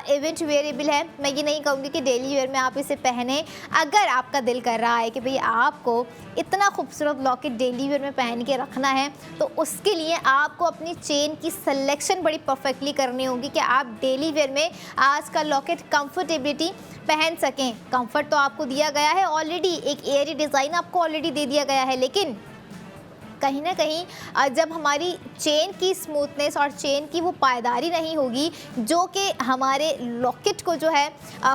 event wearable है। मैं ये नहीं कहूँगी कि डेली वेयर में आप इसे पहने। अगर आपका दिल कर रहा है कि भाई आपको इतना खूबसूरत लॉकेट डेली वेयर में पहन के रखना है, तो उसके लिए आपको अपनी चेन की सिलेक्शन बड़ी परफेक्टली करनी होगी कि आप डेली वेयर में आज का लॉकेट कंफर्टेबिलिटी पहन सकें। कंफर्ट तो आपको दिया गया है ऑलरेडी, एक एयरी डिज़ाइन आपको ऑलरेडी दे दिया गया है, लेकिन कहीं ना कहीं जब हमारी चेन की स्मूथनेस और चेन की वो पायदारी नहीं होगी जो कि हमारे लॉकेट को जो है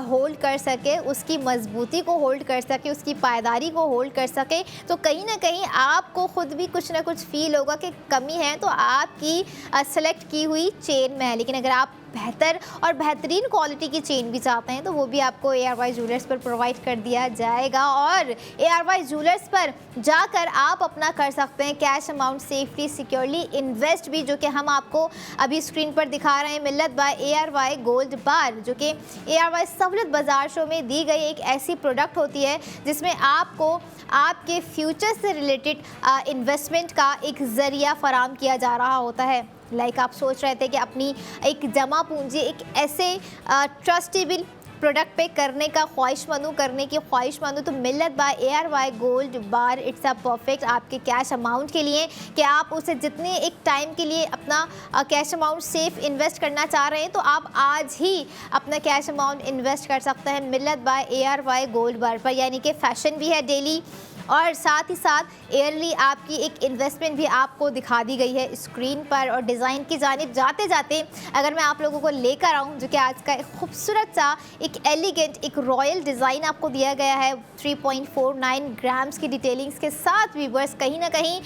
होल्ड कर सके, उसकी मजबूती को होल्ड कर सके, उसकी पायदारी को होल्ड कर सके, तो कहीं ना कहीं आपको ख़ुद भी कुछ ना कुछ फील होगा कि कमी है तो आपकी सेलेक्ट की हुई चेन में है। लेकिन अगर आप बेहतर और बेहतरीन क्वालिटी की चेन भी चाहते हैं तो वो भी आपको ARY ज्वेलर्स पर प्रोवाइड कर दिया जाएगा। और ARY ज्वेलर्स पर जाकर आप अपना कर सकते हैं cash amount safely securely invest भी, जो कि हम आपको अभी स्क्रीन पर दिखा रहे हैं। मिल्लत बाय ARY गोल्ड बार, जो कि ARY सहूलत बाज़ार शो में दी गई एक ऐसी प्रोडक्ट होती है जिसमें आपको आपके फ्यूचर से रिलेटेड इन्वेस्टमेंट का एक ज़रिया फराम किया जा रहा होता है। लाइक आप सोच रहे थे कि अपनी एक जमा पूंजी एक ऐसे ट्रस्टेबल प्रोडक्ट पे करने का करने की ख्वाहिशमंद हो, तो मिल्लत by ARY gold bar it's a perfect आपके कैश अमाउंट के लिए, कि आप उसे जितने एक टाइम के लिए अपना कैश अमाउंट सेफ इन्वेस्ट करना चाह रहे हैं तो आप आज ही अपना कैश अमाउंट इन्वेस्ट कर सकते हैं मिल्लत बाय ARY गोल्ड बार पर। यानी कि फैशन भी है डेली, और साथ ही साथ ईयरली आपकी एक इन्वेस्टमेंट भी आपको दिखा दी गई है स्क्रीन पर। और डिज़ाइन की जानिब जाते जाते अगर मैं आप लोगों को लेकर आऊँ, जो कि आज का एक खूबसूरत सा एक एलिगेंट एक रॉयल डिज़ाइन आपको दिया गया है 3.49 ग्राम्स की डिटेलिंग्स के साथ। व्यूअर्स, कहीं ना कहीं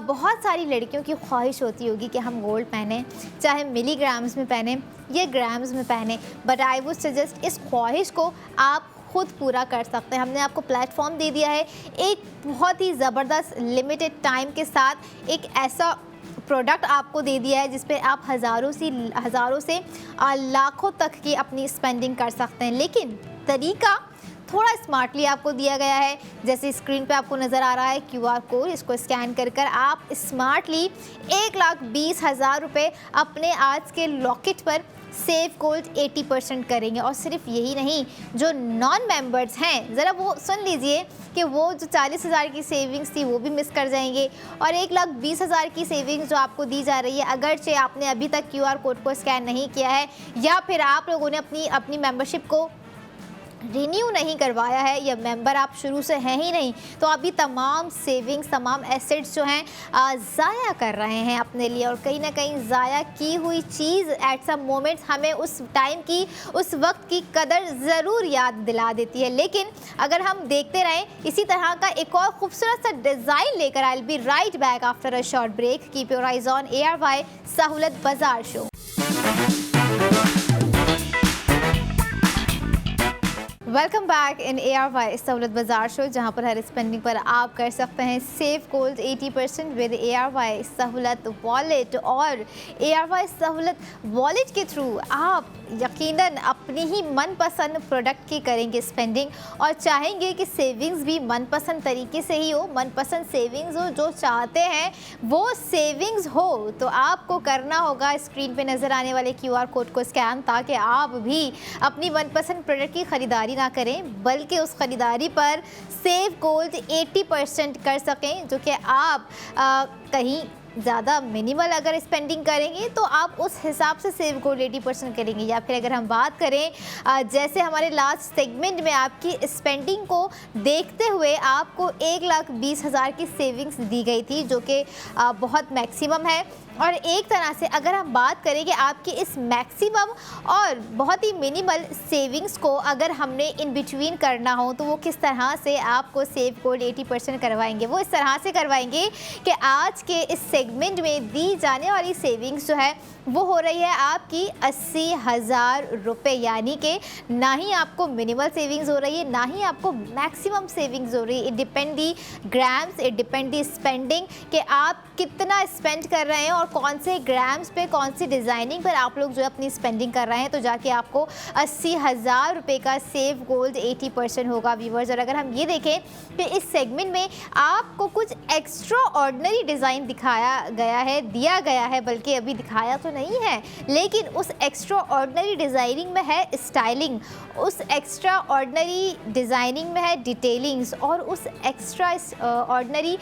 बहुत सारी लड़कियों की ख्वाहिश होती होगी कि हम गोल्ड पहने, चाहे मिलीग्राम्स में पहने या ग्राम्स में पहने, बट आई वुड सजेस्ट इस ख्वाहिश को आप खुद पूरा कर सकते हैं। हमने आपको प्लेटफॉर्म दे दिया है एक बहुत ही ज़बरदस्त लिमिटेड टाइम के साथ, एक ऐसा प्रोडक्ट आपको दे दिया है जिस पे आप हज़ारों से लाखों तक की अपनी स्पेंडिंग कर सकते हैं। लेकिन तरीका थोड़ा स्मार्टली आपको दिया गया है। जैसे स्क्रीन पे आपको नज़र आ रहा है QR कोड, इसको स्कैन कर आप स्मार्टली 1,20,000 रुपये अपने आज के लॉकेट पर सेव गोल्ड 80% करेंगे। और सिर्फ यही नहीं, जो नॉन मेंबर्स हैं ज़रा वो सुन लीजिए कि वो जो 40,000 की सेविंग्स थी वो भी मिस कर जाएंगे, और 1,20,000 की सेविंग्स जो आपको दी जा रही है, अगरचे आपने अभी तक QR कोड को स्कैन नहीं किया है या फिर आप लोगों ने अपनी मेंबरशिप को रिन्यू नहीं करवाया है या मेंबर आप शुरू से हैं ही नहीं, तो अभी तमाम सेविंग्स, तमाम एसेट्स जो हैं ज़ाया कर रहे हैं अपने लिए। और कहीं ना कहीं ज़ाया की हुई चीज़ एट सम मोमेंट्स हमें उस टाइम की, उस वक्त की कदर ज़रूर याद दिला देती है। लेकिन अगर हम देखते रहें इसी तरह का एक और खूबसूरत सा डिज़ाइन लेकर, I will be right back after a short break. Keep your eyes on ARY Sahulat Bazaar show. Welcome back in ARY Sahulat Bazaar show, जहां पर हर स्पेंडिंग पर आप कर सकते हैं सेव गोल्ड 80% विद ARY सहूलत वॉलेट। और ARY सहूलत वॉलेट के थ्रू आप यकीनन अपनी ही मनपसंद प्रोडक्ट की करेंगे स्पेंडिंग, और चाहेंगे कि सेविंग्स भी मनपसंद तरीके से ही हो, मनपसंद सेविंग्स हो, जो चाहते हैं वो सेविंग्स हो। तो आपको करना होगा स्क्रीन पे नज़र आने वाले QR कोड को स्कैन, ताकि आप भी अपनी मनपसंद प्रोडक्ट की ख़रीदारी ना करें बल्कि उस ख़रीदारी पर सेव गोल्ड 80% कर सकें, जो कि आप कहीं ज़्यादा मिनिमल अगर स्पेंडिंग करेंगे तो आप उस हिसाब से सेव गोल्ड 80% करेंगे। या फिर अगर हम बात करें जैसे हमारे लास्ट सेगमेंट में आपकी स्पेंडिंग को देखते हुए आपको 1,20,000 की सेविंग्स दी गई थी, जो कि बहुत मैक्सिमम है। और एक तरह से अगर हम बात करें कि आपकी इस मैक्सिमम और बहुत ही मिनिमल सेविंग्स को अगर हमने इन बिटवीन करना हो तो वो किस तरह से आपको सेव गोल्ड 80% करवाएंगे, वो इस तरह से करवाएंगे कि आज के इस सेगमेंट में दी जाने वाली सेविंग्स जो है वो हो रही है आपकी 80,000 रुपये। यानी कि ना ही आपको मिनिमल सेविंग्स हो रही है, ना ही आपको मैक्सिमम सेविंग्स हो रही है। It depend the grams, it depend the spending, कि आप कितना स्पेंड कर रहे हैं और कौन से ग्राम्स पे, कौन सी डिज़ाइनिंग पर आप लोग जो है अपनी स्पेंडिंग कर रहे हैं। तो जाके आपको 80,000 रुपये का सेव गोल्ड 80% होगा व्यूवर्स। और अगर हम ये देखें कि इस सेगमेंट में आपको कुछ एक्स्ट्रा ऑर्डिनरी डिज़ाइन दिखाया गया है, दिया गया है, बल्कि अभी दिखाया तो नहीं है, लेकिन उस एक्स्ट्रा ऑर्डिनरी डिज़ाइनिंग में है स्टाइलिंग, उस एक्स्ट्रा ऑर्डिनरी डिज़ाइनिंग में है डिटेलिंग्स, और उस एक्स्ट्रा ऑर्डिनरी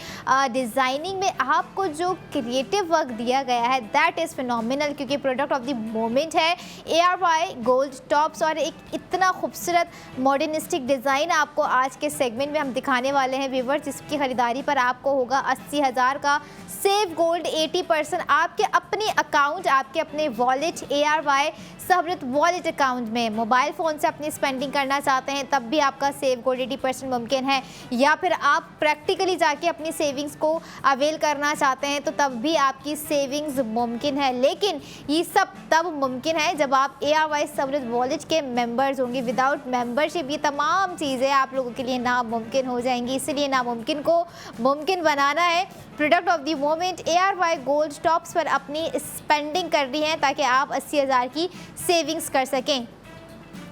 डिज़ाइनिंग में आपको जो क्रिएटिव वर्क दिया गया है दैट इज़ फिनोमिनल, क्योंकि प्रोडक्ट ऑफ द मोमेंट है ARY गोल्ड टॉप्स। और एक इतना खूबसूरत मॉडर्निस्टिक डिज़ाइन आपको आज के सेगमेंट में हम दिखाने वाले हैं व्यूअर्स, जिसकी ख़रीदारी पर आपको होगा 80,000 का सेव गोल्ड 80% आपके अपने अकाउंट, आपके अपने वॉलेट ARY सहूलत वॉलेट अकाउंट में। मोबाइल फ़ोन से अपनी स्पेंडिंग करना चाहते हैं तब भी आपका सेव गोल्ड 80% मुमकिन है, या फिर आप प्रैक्टिकली जाके अपनी सेविंग्स को अवेल करना चाहते हैं तो तब भी आपकी सेविंग्स मुमकिन है। लेकिन ये सब तब मुमकिन है जब आप ARY सहूलत वॉलेट के मेंबर्स होंगे। विदाउट मेंबरशिप ये तमाम चीज़ें आप लोगों के लिए नामुमकिन हो जाएंगी। इसलिए नामुमकिन को मुमकिन बनाना है। Product of the moment ARY gold tops पर अपनी स्पेंडिंग करनी है ताकि आप 80,000 की सेविंग्स कर सकें।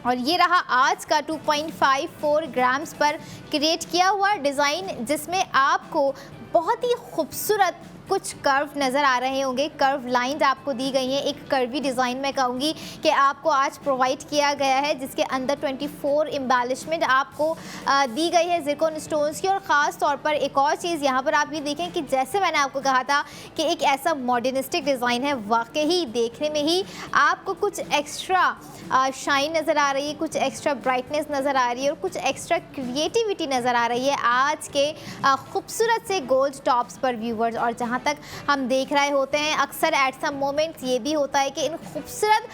और ये रहा आज का 2.54 ग्राम्स पर क्रिएट किया हुआ डिज़ाइन, जिसमें आपको बहुत ही खूबसूरत कुछ कर्व नज़र आ रहे होंगे, कर्व लाइंस आपको दी गई हैं। एक कर्वी डिज़ाइन मैं कहूँगी कि आपको आज प्रोवाइड किया गया है, जिसके अंदर 24 एम्बेलिशमेंट आपको दी गई है ज़िरकॉन स्टोन्स की। और ख़ास तौर पर एक और चीज़ यहाँ पर आप ये देखें कि जैसे मैंने आपको कहा था कि एक ऐसा मॉडर्निस्टिक डिज़ाइन है, वाकई देखने में ही आपको कुछ एक्स्ट्रा शाइन नज़र आ रही है, कुछ एक्स्ट्रा ब्राइटनेस नज़र आ रही है और कुछ एक्स्ट्रा क्रिएटिविटी नज़र आ रही है आज के खूबसूरत से गोल्ड टॉप्स पर व्यूवर्स। और जहाँ तक हम देख रहे होते हैं अक्सर एट सम मोमेंट्स ये भी होता है कि इन खूबसूरत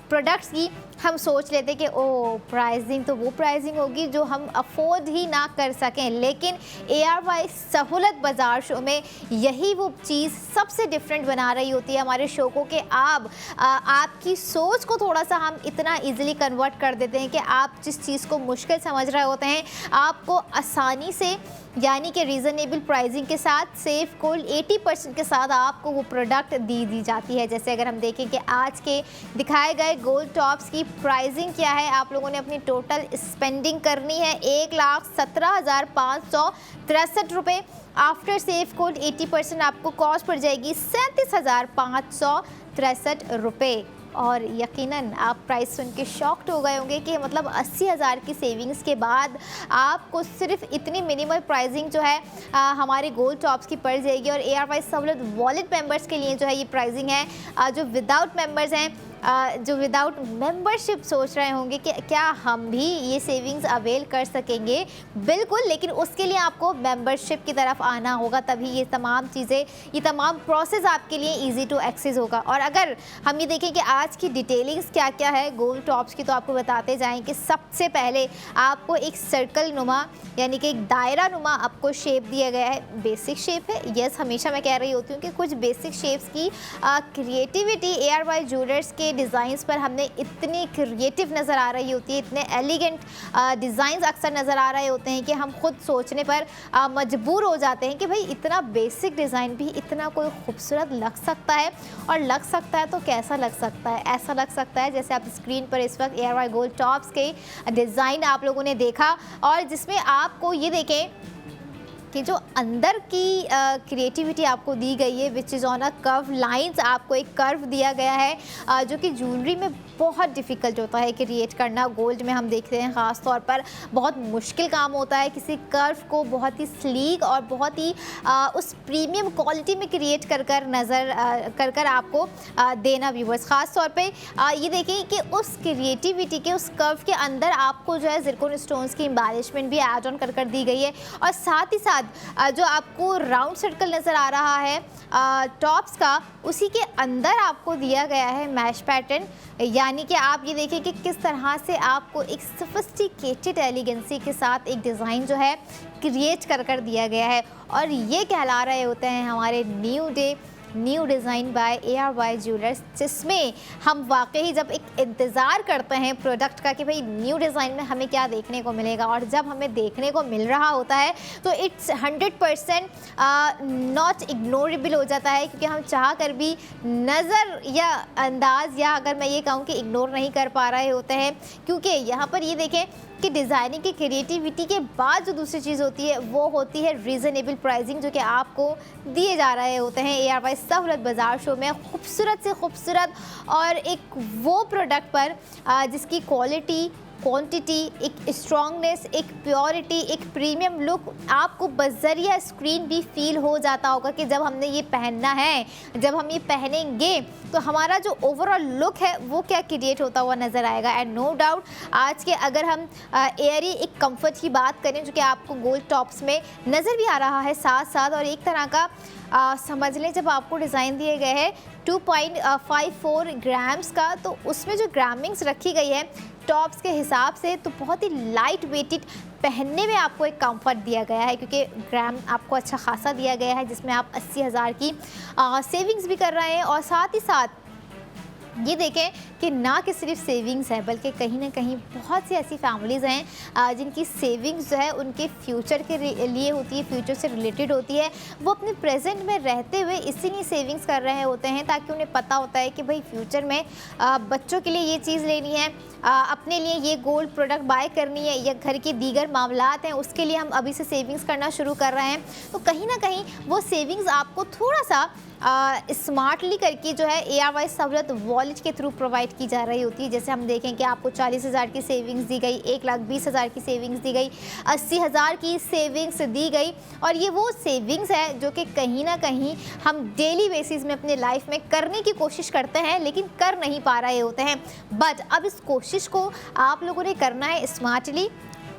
प्रोडक्ट्स की हम सोच लेते हैं कि ओ प्राइसिंग तो वो प्राइसिंग होगी जो हम अफोर्ड ही ना कर सकें, लेकिन ARY सहूलत बाज़ार शो में यही वो चीज़ सबसे डिफरेंट बना रही होती है हमारे शो को, कि आपकी सोच को थोड़ा सा हम इतना इजीली कन्वर्ट कर देते हैं कि आप जिस चीज़ को मुश्किल समझ रहे होते हैं आपको आसानी से यानी कि रीज़नेबल प्राइसिंग के साथ सेफ गोल्ड 80% के साथ आपको वो प्रोडक्ट दी जाती है। जैसे अगर हम देखें कि आज के दिखाए गए गोल्ड टॉप्स की प्राइसिंग क्या है, आप लोगों ने अपनी टोटल स्पेंडिंग करनी है 1,17,563 रुपये। आफ्टर सेफ गोल्ड 80% आपको कॉस्ट पड़ जाएगी 37,563 रुपये। और यकीनन आप प्राइस सुन के शॉक्ड हो गए होंगे कि मतलब 80,000 की सेविंग्स के बाद आपको सिर्फ इतनी मिनिमल प्राइसिंग जो है हमारे गोल्ड टॉप्स की पड़ जाएगी। और ARY सहूलत वॉलेट मेंबर्स के लिए जो है ये प्राइसिंग है। जो विदाउट मेंबर्स हैं, जो विदाउट मेंबरशिप सोच रहे होंगे कि क्या हम भी ये सेविंग्स अवेल कर सकेंगे, बिल्कुल, लेकिन उसके लिए आपको मेंबरशिप की तरफ आना होगा, तभी ये तमाम चीज़ें, ये तमाम प्रोसेस आपके लिए इजी टू एक्सेस होगा। और अगर हम ये देखें कि आज की डिटेलिंग्स क्या क्या है गोल्ड टॉप्स की, तो आपको बताते जाएं कि सबसे पहले आपको एक सर्कल नुमा यानी कि एक दायरा नुमा आपको शेप दिया गया है। बेसिक शेप है, यस, हमेशा मैं कह रही होती हूँ कि कुछ बेसिक शेप्स की क्रिएटिविटी ARY ज्वेलर्स के डिज़ाइंस पर हमने इतनी क्रिएटिव नज़र आ रही होती है, इतने एलिगेंट डिज़ाइंस अक्सर नज़र आ रहे होते हैं कि हम खुद सोचने पर मजबूर हो जाते हैं कि भाई इतना बेसिक डिज़ाइन भी इतना कोई खूबसूरत लग सकता है। और लग सकता है तो कैसा लग सकता है? ऐसा लग सकता है जैसे आप स्क्रीन पर इस वक्त ARY गोल्ड टॉप्स के डिज़ाइन आप लोगों ने देखा, और जिसमें आपको ये देखें कि जो अंदर की क्रिएटिविटी आपको दी गई है, which is on a curve lines, आपको एक कर्व दिया गया है जो कि ज्वेलरी में बहुत डिफ़िकल्ट होता है क्रिएट करना। गोल्ड में हम देखते हैं ख़ास तौर पर बहुत मुश्किल काम होता है किसी कर्व को बहुत ही स्लीक और बहुत ही उस प्रीमियम क्वालिटी में क्रिएट कर आपको देना व्यूवर्स। ख़ास तौर पे ये देखें कि उस क्रिएटिविटी के उस कर्व के अंदर आपको जो है ज़िरकॉन स्टोन्स की एम्बेलिशमेंट भी ऐड ऑन कर दी गई है। और साथ ही साथ जो आपको राउंड सर्कल नज़र आ रहा है टॉप्स का, उसी के अंदर आपको दिया गया है मैश पैटर्न, यानी कि आप ये देखिए कि किस तरह से आपको एक सोफिस्टिकेटेड एलिगेंसी के साथ एक डिज़ाइन जो है क्रिएट कर दिया गया है। और ये कहला रहे होते हैं हमारे new design by ARY jewellers, जिसमें हम वाकई जब एक इंतज़ार करते हैं प्रोडक्ट का कि भाई न्यू डिज़ाइन में हमें क्या देखने को मिलेगा, और जब हमें देखने को मिल रहा होता है तो इट्स 100% नॉट इग्नोरेबल हो जाता है, क्योंकि हम चाह कर भी नज़र या अंदाज़, या अगर मैं ये कहूँ कि इग्नोर नहीं कर पा रहे होते हैं। क्योंकि यहाँ पर ये देखें कि डिज़ाइनिंग की क्रिएटिविटी के बाद जो दूसरी चीज़ होती है वो होती है रीज़नेबल प्राइसिंग, जो कि आपको दिए जा रहे होते हैं ARY सहूलत बाज़ार शो में खूबसूरत से खूबसूरत और एक वो प्रोडक्ट पर जिसकी क्वालिटी, क्वांटिटी, एक स्ट्रॉन्गनेस, एक प्योरिटी, एक प्रीमियम लुक आपको बज़रिया स्क्रीन भी फील हो जाता होगा कि जब हमने ये पहनना है, जब हम ये पहनेंगे तो हमारा जो ओवरऑल लुक है वो क्या क्रिएट होता हुआ नज़र आएगा। एंड नो डाउट आज के अगर हम एयरी एक कंफर्ट की बात करें जो कि आपको गोल्ड टॉप्स में नज़र भी आ रहा है साथ साथ, और एक तरह का समझ लें जब आपको डिज़ाइन दिए गए हैं 2.54 ग्राम्स का, तो उसमें जो ग्रामिंग्स रखी गई है टॉप्स के हिसाब से तो बहुत ही लाइट वेटेड, पहनने में आपको एक कंफर्ट दिया गया है क्योंकि ग्राम आपको अच्छा खासा दिया गया है, जिसमें आप 80,000 की सेविंग्स भी कर रहे हैं। और साथ ही साथ ये देखें कि ना कि सिर्फ सेविंग्स है बल्कि कहीं ना कहीं बहुत सी ऐसी फैमिलीज़ हैं जिनकी सेविंग्स जो है उनके फ्यूचर के लिए होती है, फ्यूचर से रिलेटेड होती है। वो अपने प्रेजेंट में रहते हुए इसीलिए सेविंग्स कर रहे होते हैं ताकि उन्हें पता होता है कि भाई फ्यूचर में बच्चों के लिए ये चीज़ लेनी है, अपने लिए ये गोल्ड प्रोडक्ट बाय करनी है, या घर के दीगर मामलात हैं उसके लिए हम अभी से सेविंग्स करना शुरू कर रहे हैं। तो कहीं ना कहीं वो सेविंग्स आपको थोड़ा सा स्मार्टली करके जो है ARY सहूलत वॉलेट के थ्रू प्रोवाइड की जा रही होती है। जैसे हम देखें कि आपको 40,000 की सेविंग्स दी गई, 1,20,000 की सेविंग्स दी गई, 80,000 की सेविंग्स दी गई, और ये वो सेविंग्स है जो कि कहीं ना कहीं हम डेली बेसिस में अपने लाइफ में करने की कोशिश करते हैं लेकिन कर नहीं पा रहे होते हैं। बट अब इस कोशिश को आप लोगों ने करना है स्मार्टली,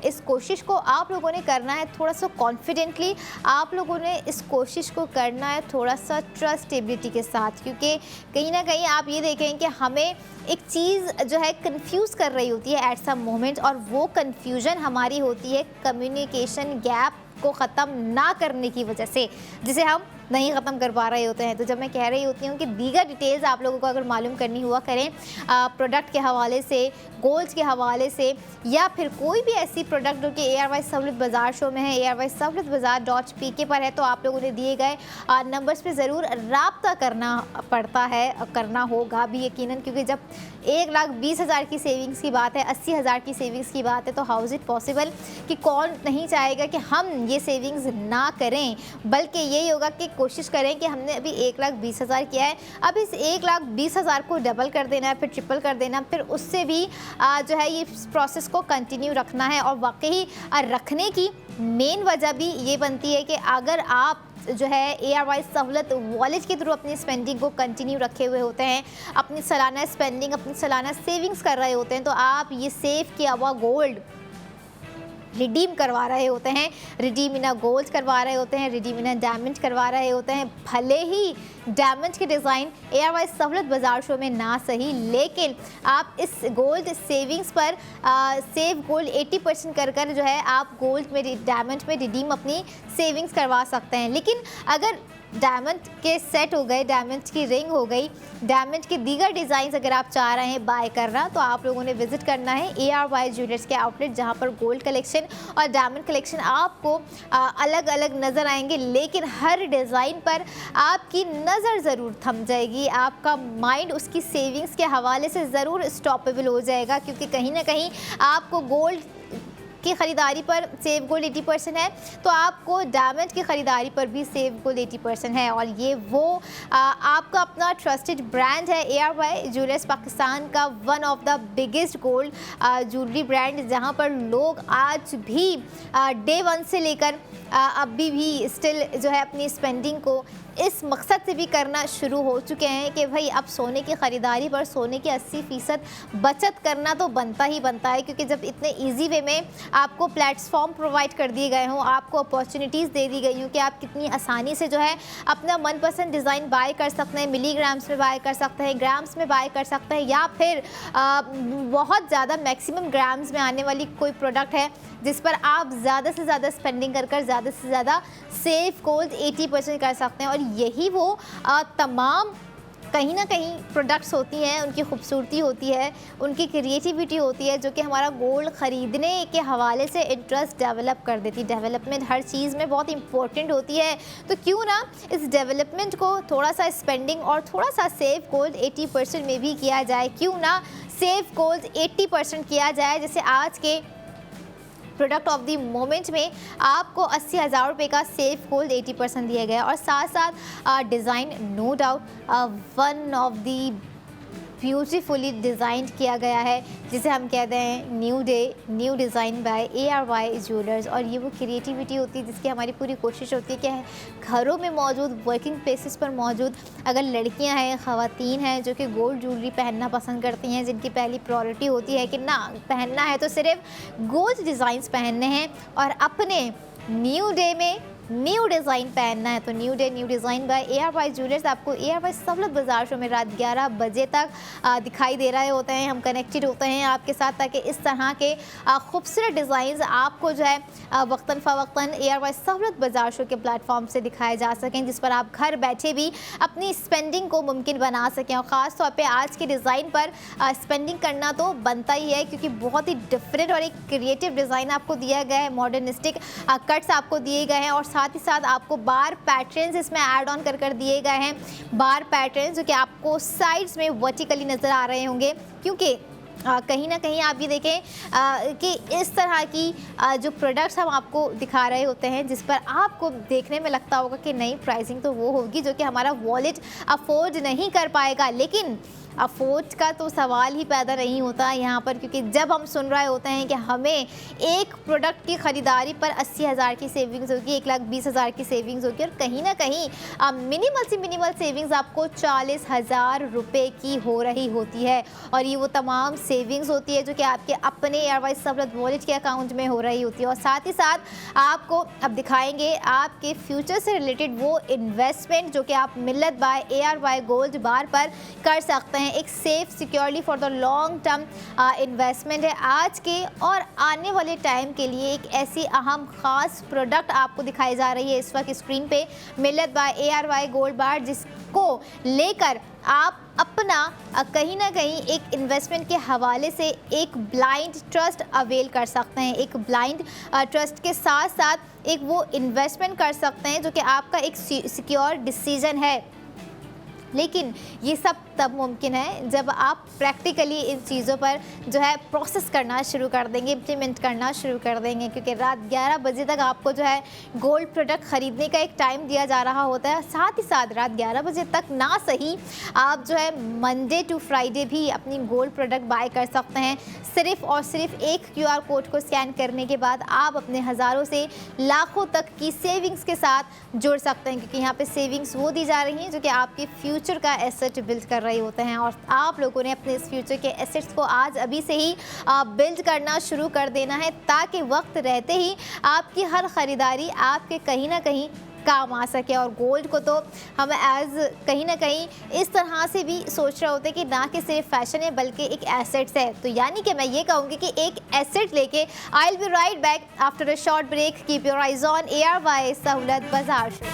इस कोशिश को आप लोगों ने करना है थोड़ा सा कॉन्फिडेंटली, आप लोगों ने इस कोशिश को करना है थोड़ा सा ट्रस्टेबिलिटी के साथ, क्योंकि कहीं ना कहीं आप ये देखें कि हमें एक चीज़ जो है कंफ्यूज कर रही होती है एट सम मोमेंट, और वो कंफ्यूजन हमारी होती है कम्युनिकेशन गैप को ख़त्म ना करने की वजह से, जिसे हम नहीं ख़त्म कर पा रहे होते हैं। तो जब मैं कह रही होती हूँ कि दीगर डिटेल्स आप लोगों को अगर मालूम करनी हुआ करें प्रोडक्ट के हवाले से, गोल्स के हवाले से, या फिर कोई भी ऐसी प्रोडक्ट जो कि ARY सहूलत बाज़ार शो में है, ARY सहूलत बाज़ार.pk पर है, तो आप लोगों ने दिए गए नंबर्स पे ज़रूर राब्ता करना पड़ता है, करना होगा भी यकीनन, क्योंकि जब 1,20,000 की सेविंग्स की बात है, 80,000 की सेविंग्स की बात है, तो हाउ इज़ इट पॉसिबल कि कौन नहीं चाहेगा कि हम ये सेविंग्स ना करें, बल्कि यही होगा कि कोशिश करें कि हमने अभी 1,20,000 किया है, अब इस 1,20,000 को डबल कर देना है, फिर ट्रिपल कर देना, फिर उससे भी जो है ये प्रोसेस को कंटिन्यू रखना है। और वाकई रखने की मेन वजह भी ये बनती है कि अगर आप जो है ARY सहूलत वॉलेट के थ्रू अपनी स्पेंडिंग को कंटिन्यू रखे हुए होते हैं, अपनी सालाना स्पेंडिंग, अपनी सालाना सेविंग्स कर रहे होते हैं, तो आप ये सेव किया हुआ गोल्ड रिडीम करवा रहे होते हैं, रिडीम इन गोल्ड करवा रहे होते हैं, रिडीम इन डायमंड करवा रहे होते हैं। भले ही डायमंड के डिज़ाइन ARY सहूलत बाज़ार शो में ना सही, लेकिन आप इस गोल्ड सेविंग्स पर सेव गोल्ड 80% कर कर जो है आप गोल्ड में, डायमंड में रिडीम अपनी सेविंग्स करवा सकते हैं। लेकिन अगर डायमंड के सेट हो गए, डायमंड की रिंग हो गई, डायमंड के दीगर डिज़ाइंस अगर आप चाह रहे हैं बाय करना, तो आप लोगों ने विजिट करना है ARY ज्वेलर्स के आउटलेट, जहां पर गोल्ड कलेक्शन और डायमंड कलेक्शन आपको अलग अलग नज़र आएंगे, लेकिन हर डिज़ाइन पर आपकी नज़र ज़रूर थम जाएगी, आपका माइंड उसकी सेविंग्स के हवाले से ज़रूर स्टॉपेबल हो जाएगा, क्योंकि कहीं ना कहीं आपको गोल्ड की ख़रीदारी पर सेव गोल्ड 80% है, तो आपको डायमंड की ख़रीदारी पर भी सेव गोल्ड 80% है। और ये वो आपका अपना ट्रस्टेड ब्रांड है ARY ज्वेलर्स, पाकिस्तान का one of the biggest gold jewellery brand, जहां पर लोग आज भी डे 1 से लेकर अभी भी स्टिल जो है अपनी स्पेंडिंग को इस मकसद से भी करना शुरू हो चुके हैं कि भाई अब सोने की ख़रीदारी पर सोने की 80% बचत करना तो बनता ही बनता है, क्योंकि जब इतने इजी वे में आपको प्लेटफॉर्म प्रोवाइड कर दिए गए हों, आपको अपॉर्चुनिटीज़ दे दी गई हों कि आप कितनी आसानी से जो है अपना मनपसंद डिज़ाइन बाय कर सकते हैं, मिलीग्राम्स में बाय कर सकते हैं, ग्राम्स में बाय कर सकते हैं, या फिर बहुत ज़्यादा मैक्सिमम ग्राम्स में आने वाली कोई प्रोडक्ट है जिस पर आप ज़्यादा से ज़्यादा स्पेंडिंग कर कर ज़्यादा से ज़्यादा सेव गोल्ड 80% कर सकते हैं। और यही वो तमाम कहीं ना कहीं प्रोडक्ट्स होती हैं, उनकी खूबसूरती होती है, उनकी क्रिएटिविटी होती है, जो कि हमारा गोल्ड ख़रीदने के हवाले से इंटरेस्ट डेवलप कर देती है। डेवलपमेंट हर चीज़ में बहुत इंपॉर्टेंट होती है, तो क्यों ना इस डेवलपमेंट को थोड़ा सा स्पेंडिंग और थोड़ा सा सेव गोल्ड 80% में भी किया जाए, क्यों ना सेव गोल्ड 80% किया जाए। जैसे आज के प्रोडक्ट ऑफ द मोमेंट में आपको 80,000 रुपये का सेफ गोल्ड 80% दिया गया, और साथ साथ design no doubt one of the beautifully design किया गया है, जिसे हम कहते हैं new day new design by ARY jewellers. और ये वो क्रिएटिविटी होती है जिसकी हमारी पूरी कोशिश होती है कि घरों में मौजूद, वर्किंग प्लेसेस पर मौजूद अगर लड़कियां हैं, ख़वातीन हैं जो कि गोल्ड ज्वेलरी पहनना पसंद करती हैं, जिनकी पहली प्रायोरिटी होती है कि ना पहनना है तो सिर्फ गोल्ड डिज़ाइंस पहनने हैं, और अपने न्यू डे में न्यू डिज़ाइन पहनना है, तो new day new design by ARY jewellers आपको ARY सहूलत बाज़ार शो में रात 11 बजे तक दिखाई दे रहे होते हैं। हम कनेक्टेड होते हैं आपके साथ, ताकि इस तरह के खूबसूरत डिज़ाइंस आपको जो है वक्तन फ़वक्तन ARY सहूलत बाज़ार शो के प्लेटफॉर्म से दिखाए जा सकें, जिस पर आप घर बैठे भी अपनी स्पेंडिंग को मुमकिन बना सकें। और ख़ास तौर पर आज के डिज़ाइन पर स्पेंडिंग करना तो बनता ही है, क्योंकि बहुत ही डिफरेंट और एक क्रिएटिव डिज़ाइन आपको दिया गया है, मॉडर्निस्टिक कट्स आपको दिए गए हैं, और साथ ही साथ आपको बार पैटर्न्स इसमें ऐड ऑन कर दिए गए हैं। बार पैटर्न्स जो कि आपको साइड्स में वर्टिकली नज़र आ रहे होंगे, क्योंकि कहीं ना कहीं आप ये देखें कि इस तरह की जो प्रोडक्ट्स हम आपको दिखा रहे होते हैं, जिस पर आपको देखने में लगता होगा कि नई प्राइसिंग तो वो होगी जो कि हमारा वॉलेट अफोर्ड नहीं कर पाएगा, लेकिन अफोर्ड का तो सवाल ही पैदा नहीं होता यहाँ पर, क्योंकि जब हम सुन रहे होते हैं कि हमें एक प्रोडक्ट की ख़रीदारी पर 80,000 की सेविंग्स होगी, 1,20,000 की सेविंग्स होगी, और कहीं ना कहीं मिनिमल से मिनिमल सेविंग्स आपको 40,000 रुपये की हो रही होती है। और ये वो तमाम सेविंग्स होती है जो कि आपके अपने ARY सहूलत वॉलेट के अकाउंट में हो रही होती है। और साथ ही साथ आपको अब दिखाएंगे आपके फ्यूचर से रिलेटेड वो इन्वेस्टमेंट जो कि आप मिल्लत बाय ARY गोल्ड बार पर कर सकते हैं। हैं, एक safe securely for the long term investment है। आज के और आने वाले टाइम के लिए एक ऐसी अहम खास प्रोडक्ट आपको दिखाई जा रही है इस वक्त स्क्रीन पे, मिलेट बाय ARY गोल्ड बार, जिसको लेकर आप अपना कहीं ना कहीं एक इन्वेस्टमेंट के हवाले से एक ब्लाइंड ट्रस्ट अवेल कर सकते हैं। एक ब्लाइंड ट्रस्ट के साथ साथ एक वो इन्वेस्टमेंट कर सकते हैं जो कि आपका एक सिक्योर डिसीजन है। लेकिन ये सब तब मुमकिन है जब आप प्रैक्टिकली इन चीज़ों पर जो है प्रोसेस करना शुरू कर देंगे, इम्प्लीमेंट करना शुरू कर देंगे, क्योंकि रात 11 बजे तक आपको जो है गोल्ड प्रोडक्ट ख़रीदने का एक टाइम दिया जा रहा होता है। साथ ही साथ रात 11 बजे तक ना सही आप जो है मंडे टू फ्राइडे भी अपनी गोल्ड प्रोडक्ट बाय कर सकते हैं। सिर्फ और सिर्फ एक QR कोड को स्कैन करने के बाद आप अपने हज़ारों से लाखों तक की सेविंग्स के साथ जुड़ सकते हैं, क्योंकि यहाँ पे सेविंग्स वो दी जा रही हैं जो कि आपके फ्यूचर का एसेट बिल्ड कर रहे होते हैं। और आप लोगों ने अपने इस फ्यूचर के एसेट्स को आज अभी से ही बिल्ड करना शुरू कर देना है, ताकि वक्त रहते ही आपकी हर ख़रीदारी आपके कहीं ना कहीं काम आ सके। और गोल्ड को तो हम कहीं ना कहीं इस तरह से भी सोच रहे होते हैं कि ना कि सिर्फ फैशन है बल्कि एक एसेट्स है। तो यानी कि मैं ये कहूँगी कि एक एसेट लेके I will be right back after a short break. Keep your eyes on ARY Sahulat Bazaar show.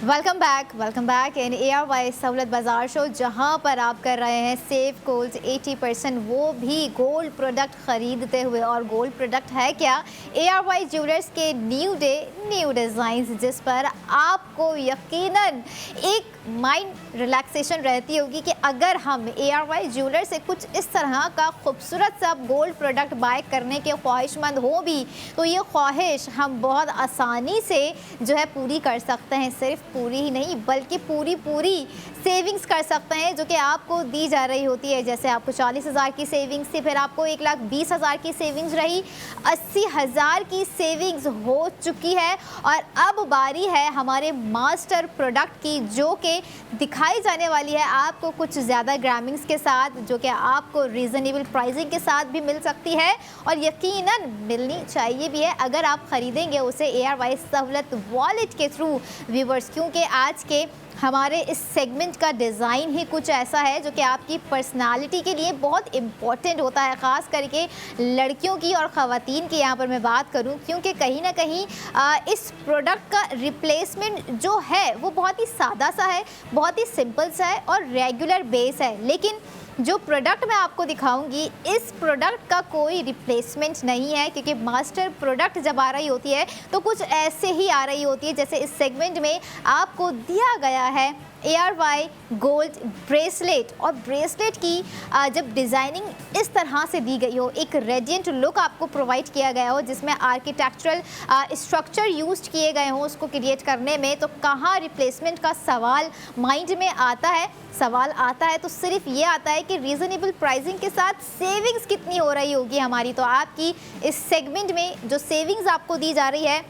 Welcome back in ARY Sahulat Bazaar show, जहां पर आप कर रहे हैं सेव गोल्ड 80%, वो भी गोल्ड प्रोडक्ट खरीदते हुए। और गोल्ड प्रोडक्ट है क्या? ARY ज्वेलर्स के न्यू डे न्यू डिज़ाइंस, जिस पर आपको यकीनन एक माइंड रिलैक्सेशन रहती होगी कि अगर हम ARY ज्वेलर से कुछ इस तरह का खूबसूरत सा गोल्ड प्रोडक्ट बाय करने के ख्वाहिशमंद हो भी, तो ये ख्वाहिश हम बहुत आसानी से जो है पूरी कर सकते हैं। सिर्फ पूरी ही नहीं बल्कि पूरी सेविंग्स कर सकते हैं जो कि आपको दी जा रही होती है। जैसे आपको 40,000 की सेविंग्स थी, फिर आपको 1,20,000 की सेविंग्स रही, 80,000 की सेविंग्स हो चुकी है। और अब बारी है हमारे मास्टर प्रोडक्ट की, जो कि दिखाई जाने वाली है आपको कुछ ज़्यादा ग्रामिंग्स के साथ, जो कि आपको रीज़नेबल प्राइसिंग के साथ भी मिल सकती है और यकीनन मिलनी चाहिए भी है अगर आप ख़रीदेंगे उसे ARY सहूलत वॉलेट के थ्रू व्यूवर्स, क्योंकि आज के हमारे इस सेगमेंट का डिज़ाइन ही कुछ ऐसा है जो कि आपकी पर्सनालिटी के लिए बहुत इम्पॉर्टेंट होता है, ख़ास करके लड़कियों की और ख़वातीन की यहाँ पर मैं बात करूँ, क्योंकि कहीं ना कहीं इस प्रोडक्ट का रिप्लेसमेंट जो है वो बहुत ही सादा सा है, बहुत ही सिंपल सा है और रेगुलर बेस है। लेकिन जो प्रोडक्ट मैं आपको दिखाऊंगी, इस प्रोडक्ट का कोई रिप्लेसमेंट नहीं है, क्योंकि मास्टर प्रोडक्ट जब आ रही होती है तो कुछ ऐसे ही आ रही होती है जैसे इस सेगमेंट में आपको दिया गया है ARY गोल्ड ब्रेसलेट। और ब्रेसलेट की जब डिज़ाइनिंग इस तरह से दी गई हो, एक रेडिएंट लुक आपको प्रोवाइड किया गया हो, जिसमें आर्किटेक्चरल स्ट्रक्चर यूज़ किए गए हों उसको क्रिएट करने में, तो कहाँ रिप्लेसमेंट का सवाल माइंड में आता है? सवाल आता है तो सिर्फ ये आता है कि रीज़नेबल प्राइसिंग के साथ सेविंग्स कितनी हो रही होगी हमारी। तो आपकी इस सेगमेंट में जो सेविंग्स आपको दी जा रही है,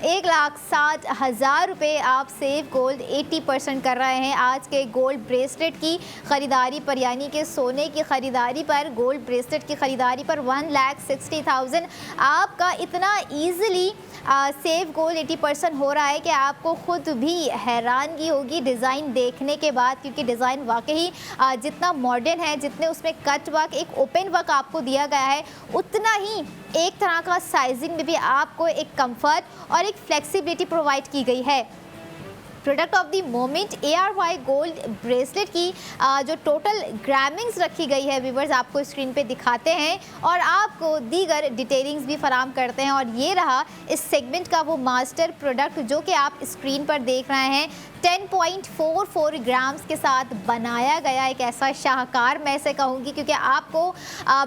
1,60,000 रुपये आप सेव गोल्ड 80% कर रहे हैं आज के गोल्ड ब्रेसलेट की ख़रीदारी पर, यानी कि सोने की ख़रीदारी पर, गोल्ड ब्रेसलेट की ख़रीदारी पर 1,60,000 आपका इतना ईज़िली सेव गोल्ड 80% हो रहा है कि आपको ख़ुद भी हैरानगी होगी डिज़ाइन देखने के बाद, क्योंकि डिज़ाइन वाकई जितना मॉडर्न है, जितने उसमें कट वर्क, एक ओपन वर्क आपको दिया गया है, उतना ही एक तरह का साइजिंग में भी आपको एक कंफर्ट और एक फ्लेक्सिबिलिटी प्रोवाइड की गई है। Product of the moment ARY gold bracelet की जो टोटल ग्रामिंग्स रखी गई है व्यूवर्स, आपको स्क्रीन पे दिखाते हैं और आपको दीगर डिटेलिंग्स भी फराम करते हैं। और ये रहा इस सेगमेंट का वो मास्टर प्रोडक्ट जो कि आप स्क्रीन पर देख रहे हैं, 10.44 ग्राम्स के साथ बनाया गया एक ऐसा शाहकार, मैं इसे कहूँगी, क्योंकि आपको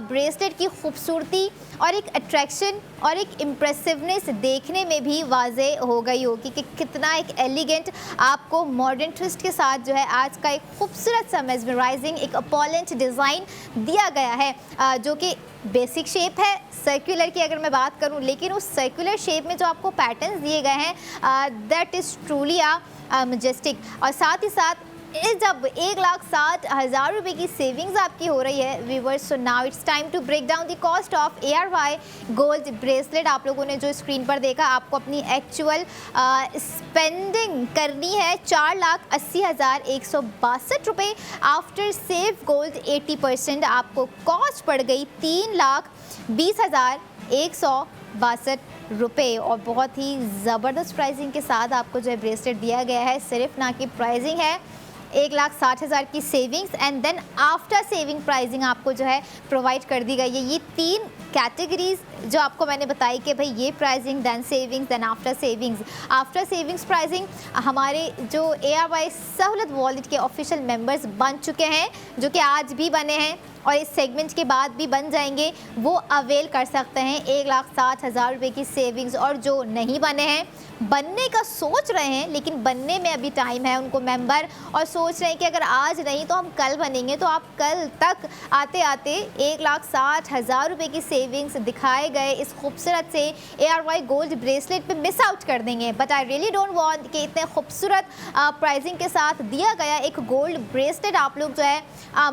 ब्रेसलेट की खूबसूरती और एक अट्रैक्शन और एक इम्प्रेसिवनेस देखने में भी वाजे हो गई होगी कि कितना एक एलिगेंट आपको मॉडर्न ट्विस्ट के साथ जो है आज का एक खूबसूरत सा मेस्मराइजिंग एक अपॉलेंट डिज़ाइन दिया गया है, जो कि बेसिक शेप है सर्कुलर की अगर मैं बात करूं, लेकिन उस सर्कुलर शेप में जो आपको पैटर्न्स दिए गए हैं दैट इज़ ट्रूली मैजेस्टिक। और साथ ही साथ जब 1,60,000 रुपए की सेविंग्स आपकी हो रही है viewers, so now it's time to break down the cost of ARY gold bracelet. आप लोगों ने जो स्क्रीन पर देखा, आपको अपनी एक्चुअल स्पेंडिंग करनी है 4,80,162 रुपये। आफ्टर सेव गोल्ड 80% आपको कॉस्ट पड़ गई 3,20,162 रुपये। और बहुत ही ज़बरदस्त प्राइसिंग के साथ आपको जो है ब्रेसलेट दिया गया है। सिर्फ ना कि प्राइसिंग है 1,60,000 की savings and then after saving pricing आपको जो है प्रोवाइड कर दी गई है। ये 3 कैटेगरीज जो आपको मैंने बताई कि भाई ये pricing, then savings, then after savings. After savings pricing हमारे जो ARY सहूलत वॉलेट के ऑफिशियल मेंबर्स बन चुके हैं, जो कि आज भी बने हैं और इस सेगमेंट के बाद भी बन जाएंगे, वो अवेल कर सकते हैं 1,60,000 रुपये की सेविंग्स। और जो नहीं बने हैं, बनने का सोच रहे हैं लेकिन बनने में अभी टाइम है उनको मेंबर, और सोच रहे हैं कि अगर आज नहीं तो हम कल बनेंगे, तो आप कल तक आते आते 1,60,000 रुपये की सेविंग्स दिखाए गए इस खूबसूरत से ARY गोल्ड ब्रेसलेट पे मिस आउट कर देंगे। But I really don't want कि इतने खूबसूरत प्राइसिंग के साथ दिया गया एक गोल्ड ब्रेसलेट आप लोग जो है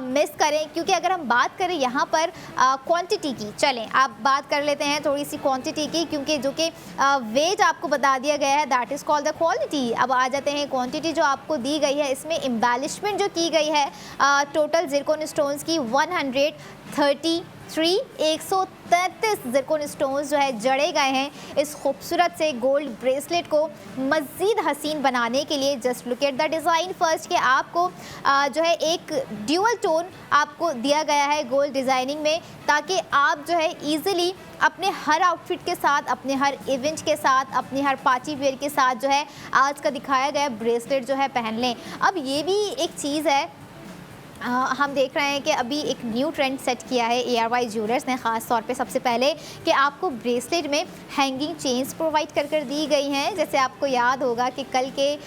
मिस करें। क्योंकि अगर हम बात करें यहाँ पर क्वांटिटी की, चलें आप बात कर लेते हैं थोड़ी सी क्वांटिटी की, क्योंकि जो कि वेट आपको बता दिया गया है, that is called the quality. अब आ जाते हैं क्वांटिटी जो आपको दी गई है। इसमें एम्बेलिशमेंट जो की गई है टोटल ज़िरकॉन स्टोन्स की 133 ज़िरकॉन स्टोन्स जो है जड़े गए हैं इस खूबसूरत से गोल्ड ब्रेसलेट को मज़ीद हसीन बनाने के लिए। Just look at the design first के आपको जो है एक ड्यूअल टोन आपको दिया गया है गोल्ड डिज़ाइनिंग में, ताकि आप जो है ईज़िली अपने हर आउटफिट के साथ, अपने हर इवेंट के साथ, अपनी हर पार्टी वेयर के साथ जो है आज का दिखाया गया ब्रेसलेट जो है पहन लें। अब ये भी एक चीज़ है, हम देख रहे हैं कि अभी एक न्यू ट्रेंड सेट किया है ARY ज्वेलर्स ने, ख़ास तौर पे सबसे पहले कि आपको ब्रेसलेट में हैंगिंग चेन्स प्रोवाइड कर दी गई हैं। जैसे आपको याद होगा कि कल के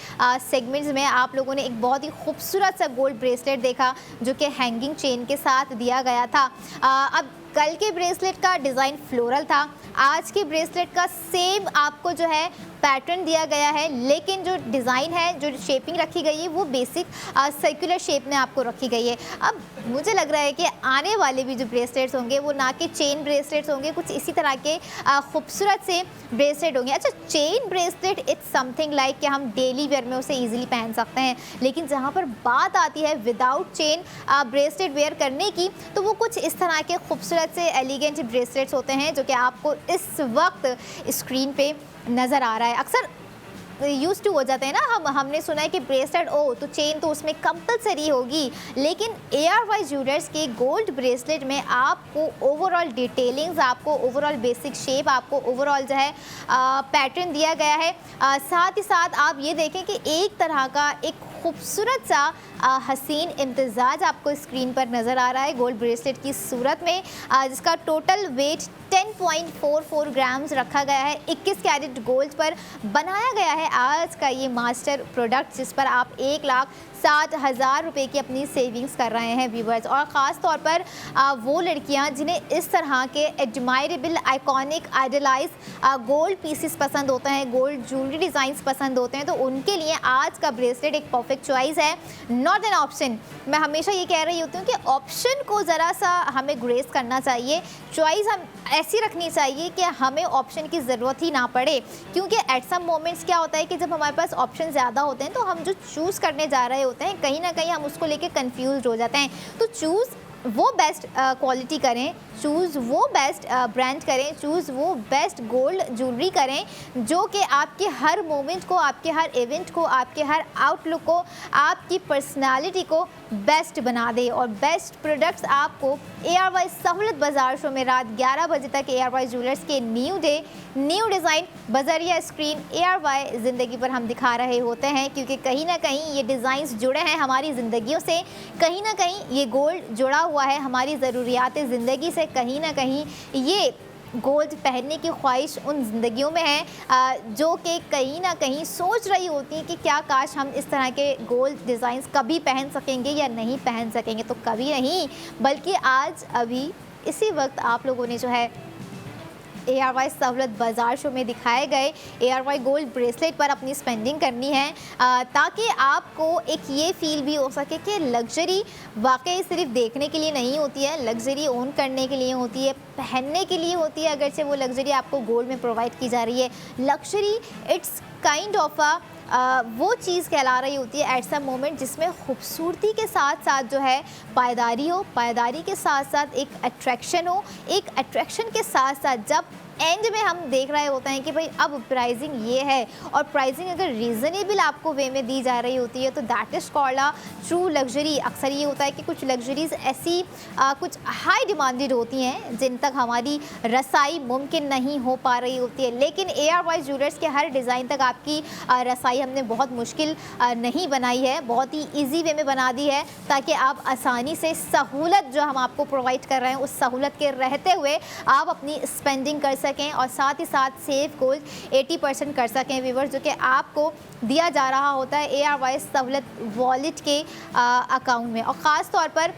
सेगमेंट्स में आप लोगों ने एक बहुत ही खूबसूरत सा गोल्ड ब्रेसलेट देखा जो कि हैंगिंग चेन के साथ दिया गया था। अब कल के ब्रेसलेट का डिज़ाइन फ्लोरल था, आज के ब्रेसलेट का सेम आपको जो है पैटर्न दिया गया है, लेकिन जो डिज़ाइन है, जो शेपिंग रखी गई है, वो बेसिक सर्कुलर शेप में आपको रखी गई है। अब मुझे लग रहा है कि आने वाले भी जो ब्रेसलेट्स होंगे वो ना कि चेन ब्रेसलेट्स होंगे, कुछ इसी तरह के खूबसूरत से ब्रेसलेट होंगे। अच्छा, chain bracelet it's something like कि हम डेली वेयर में उसे ईजिली पहन सकते हैं, लेकिन जहाँ पर बात आती है विदाउट चेन ब्रेसलेट वेयर करने की, तो वो कुछ इस तरह के खूबसूरत से एलिगेंट ब्रेसलेट्स होते हैं जो कि आपको इस वक्त स्क्रीन पे नज़र आ रहा है। अक्सर यूज टू हो जाते हैं ना, हमने सुना है कि ब्रेसलेट तो चेन तो उसमें कंपलसरी होगी, लेकिन ARY ज्वेलर्स के गोल्ड ब्रेसलेट में आपको ओवरऑल डिटेलिंग्स, आपको ओवरऑल बेसिक शेप, आपको ओवरऑल जो है पैटर्न दिया गया है। साथ ही साथ आप ये देखें कि एक तरह का एक खूबसूरत सा हसीन इम्तजाज आपको स्क्रीन पर नज़र आ रहा है गोल्ड ब्रेसलेट की सूरत में, जिसका टोटल वेट 10.44 ग्राम्स रखा गया है। 21 कैरेट गोल्ड पर बनाया गया है आज का ये मास्टर प्रोडक्ट, जिस पर आप 1,60,000 रुपये की अपनी सेविंग्स कर रहे हैं व्यूवर्स। और ख़ास तौर पर वो लड़कियां जिन्हें इस तरह के admirable, iconic, idolise gold pieces पसंद होते हैं, गोल्ड ज्वेलरी डिज़ाइंस पसंद होते हैं, तो उनके लिए आज का ब्रेसलेट एक परफेक्ट चॉइस है, नॉट एन ऑप्शन। मैं हमेशा ये कह रही होती हूँ कि ऑप्शन को ज़रा सा हमें ग्रेस करना चाहिए, चॉइस हम ऐसी रखनी चाहिए कि हमें ऑप्शन की ज़रूरत ही ना पड़े। क्योंकि एट सम मोमेंट्स क्या होता है कि जब हमारे पास ऑप्शन ज़्यादा होते हैं तो हम जो चूज़ करने जा रहे होते हैं, कहीं ना कहीं हम उसको लेके कंफ्यूज हो जाते हैं। तो चूज़ वो बेस्ट क्वालिटी करें, चूज़ वो बेस्ट ब्रांड करें, चूज़ वो बेस्ट गोल्ड ज्वेलरी करें जो कि आपके हर मोमेंट को, आपके हर इवेंट को, आपके हर आउटलुक को, आपकी पर्सनालिटी को बेस्ट बना दे। और बेस्ट प्रोडक्ट्स आपको ARY सहूलत बाज़ार शो में रात 11 बजे तक ARY ज्वेलर्स के न्यू डे, न्यू डिज़ाइन बजरिया स्क्रीन ARY ज़िंदगी पर हम दिखा रहे होते हैं, क्योंकि कहीं ना कहीं ये डिज़ाइंस जुड़े हैं हमारी ज़िंदगियों से, कहीं ना कहीं ये गोल्ड जुड़ा हुआ है हमारी ज़रूरियात ज़िंदगी से, कहीं ना कहीं ये गोल्ड पहनने की ख्वाहिश उन ज़िंदगियों में है जो कि कहीं ना कहीं सोच रही होती हैं कि क्या काश हम इस तरह के गोल्ड डिज़ाइंस कभी पहन सकेंगे या नहीं पहन सकेंगे। तो कभी नहीं, बल्कि आज अभी इसी वक्त आप लोगों ने जो है ARY सहूलत बाज़ार शो में दिखाए गए ARY गोल्ड ब्रेसलेट पर अपनी स्पेंडिंग करनी है, ताकि आपको एक ये फील भी हो सके कि लग्जरी वाकई सिर्फ देखने के लिए नहीं होती है, लग्जरी ओन करने के लिए होती है, पहनने के लिए होती है। अगरचे वो लग्जरी आपको गोल्ड में प्रोवाइड की जा रही है, लग्जरी इट्स काइंड ऑफ वो चीज़ कहला रही होती है एट सम मोमेंट जिसमें खूबसूरती के साथ साथ जो है पायदारी हो, पायदारी के साथ साथ एक अट्रैक्शन हो, एक अट्रैक्शन के साथ साथ जब एंड में हम देख रहे होते हैं कि भाई अब प्राइसिंग ये है, और प्राइसिंग अगर रीज़नेबल आपको वे में दी जा रही होती है तो that is called a true luxury. अक्सर ये होता है कि कुछ लग्जरीज़ ऐसी कुछ हाई डिमांडेड होती हैं जिन तक हमारी रसाई मुमकिन नहीं हो पा रही होती है, लेकिन ARY ज्वेलर्स के हर डिज़ाइन तक आपकी रसाई हमने बहुत मुश्किल नहीं बनाई है, बहुत ही ईजी वे में बना दी है, ताकि आप आसानी से सहूलत जो हम आपको प्रोवाइड कर रहे हैं उस सहूलत के रहते हुए आप अपनी स्पेंडिंग कर सकें और साथ ही साथ सेव गोल्ड 80% कर सकें व्यूवर्स, जो कि आपको दिया जा रहा होता है ARY सहूलत वॉलेट के अकाउंट में। और ख़ास तौर पर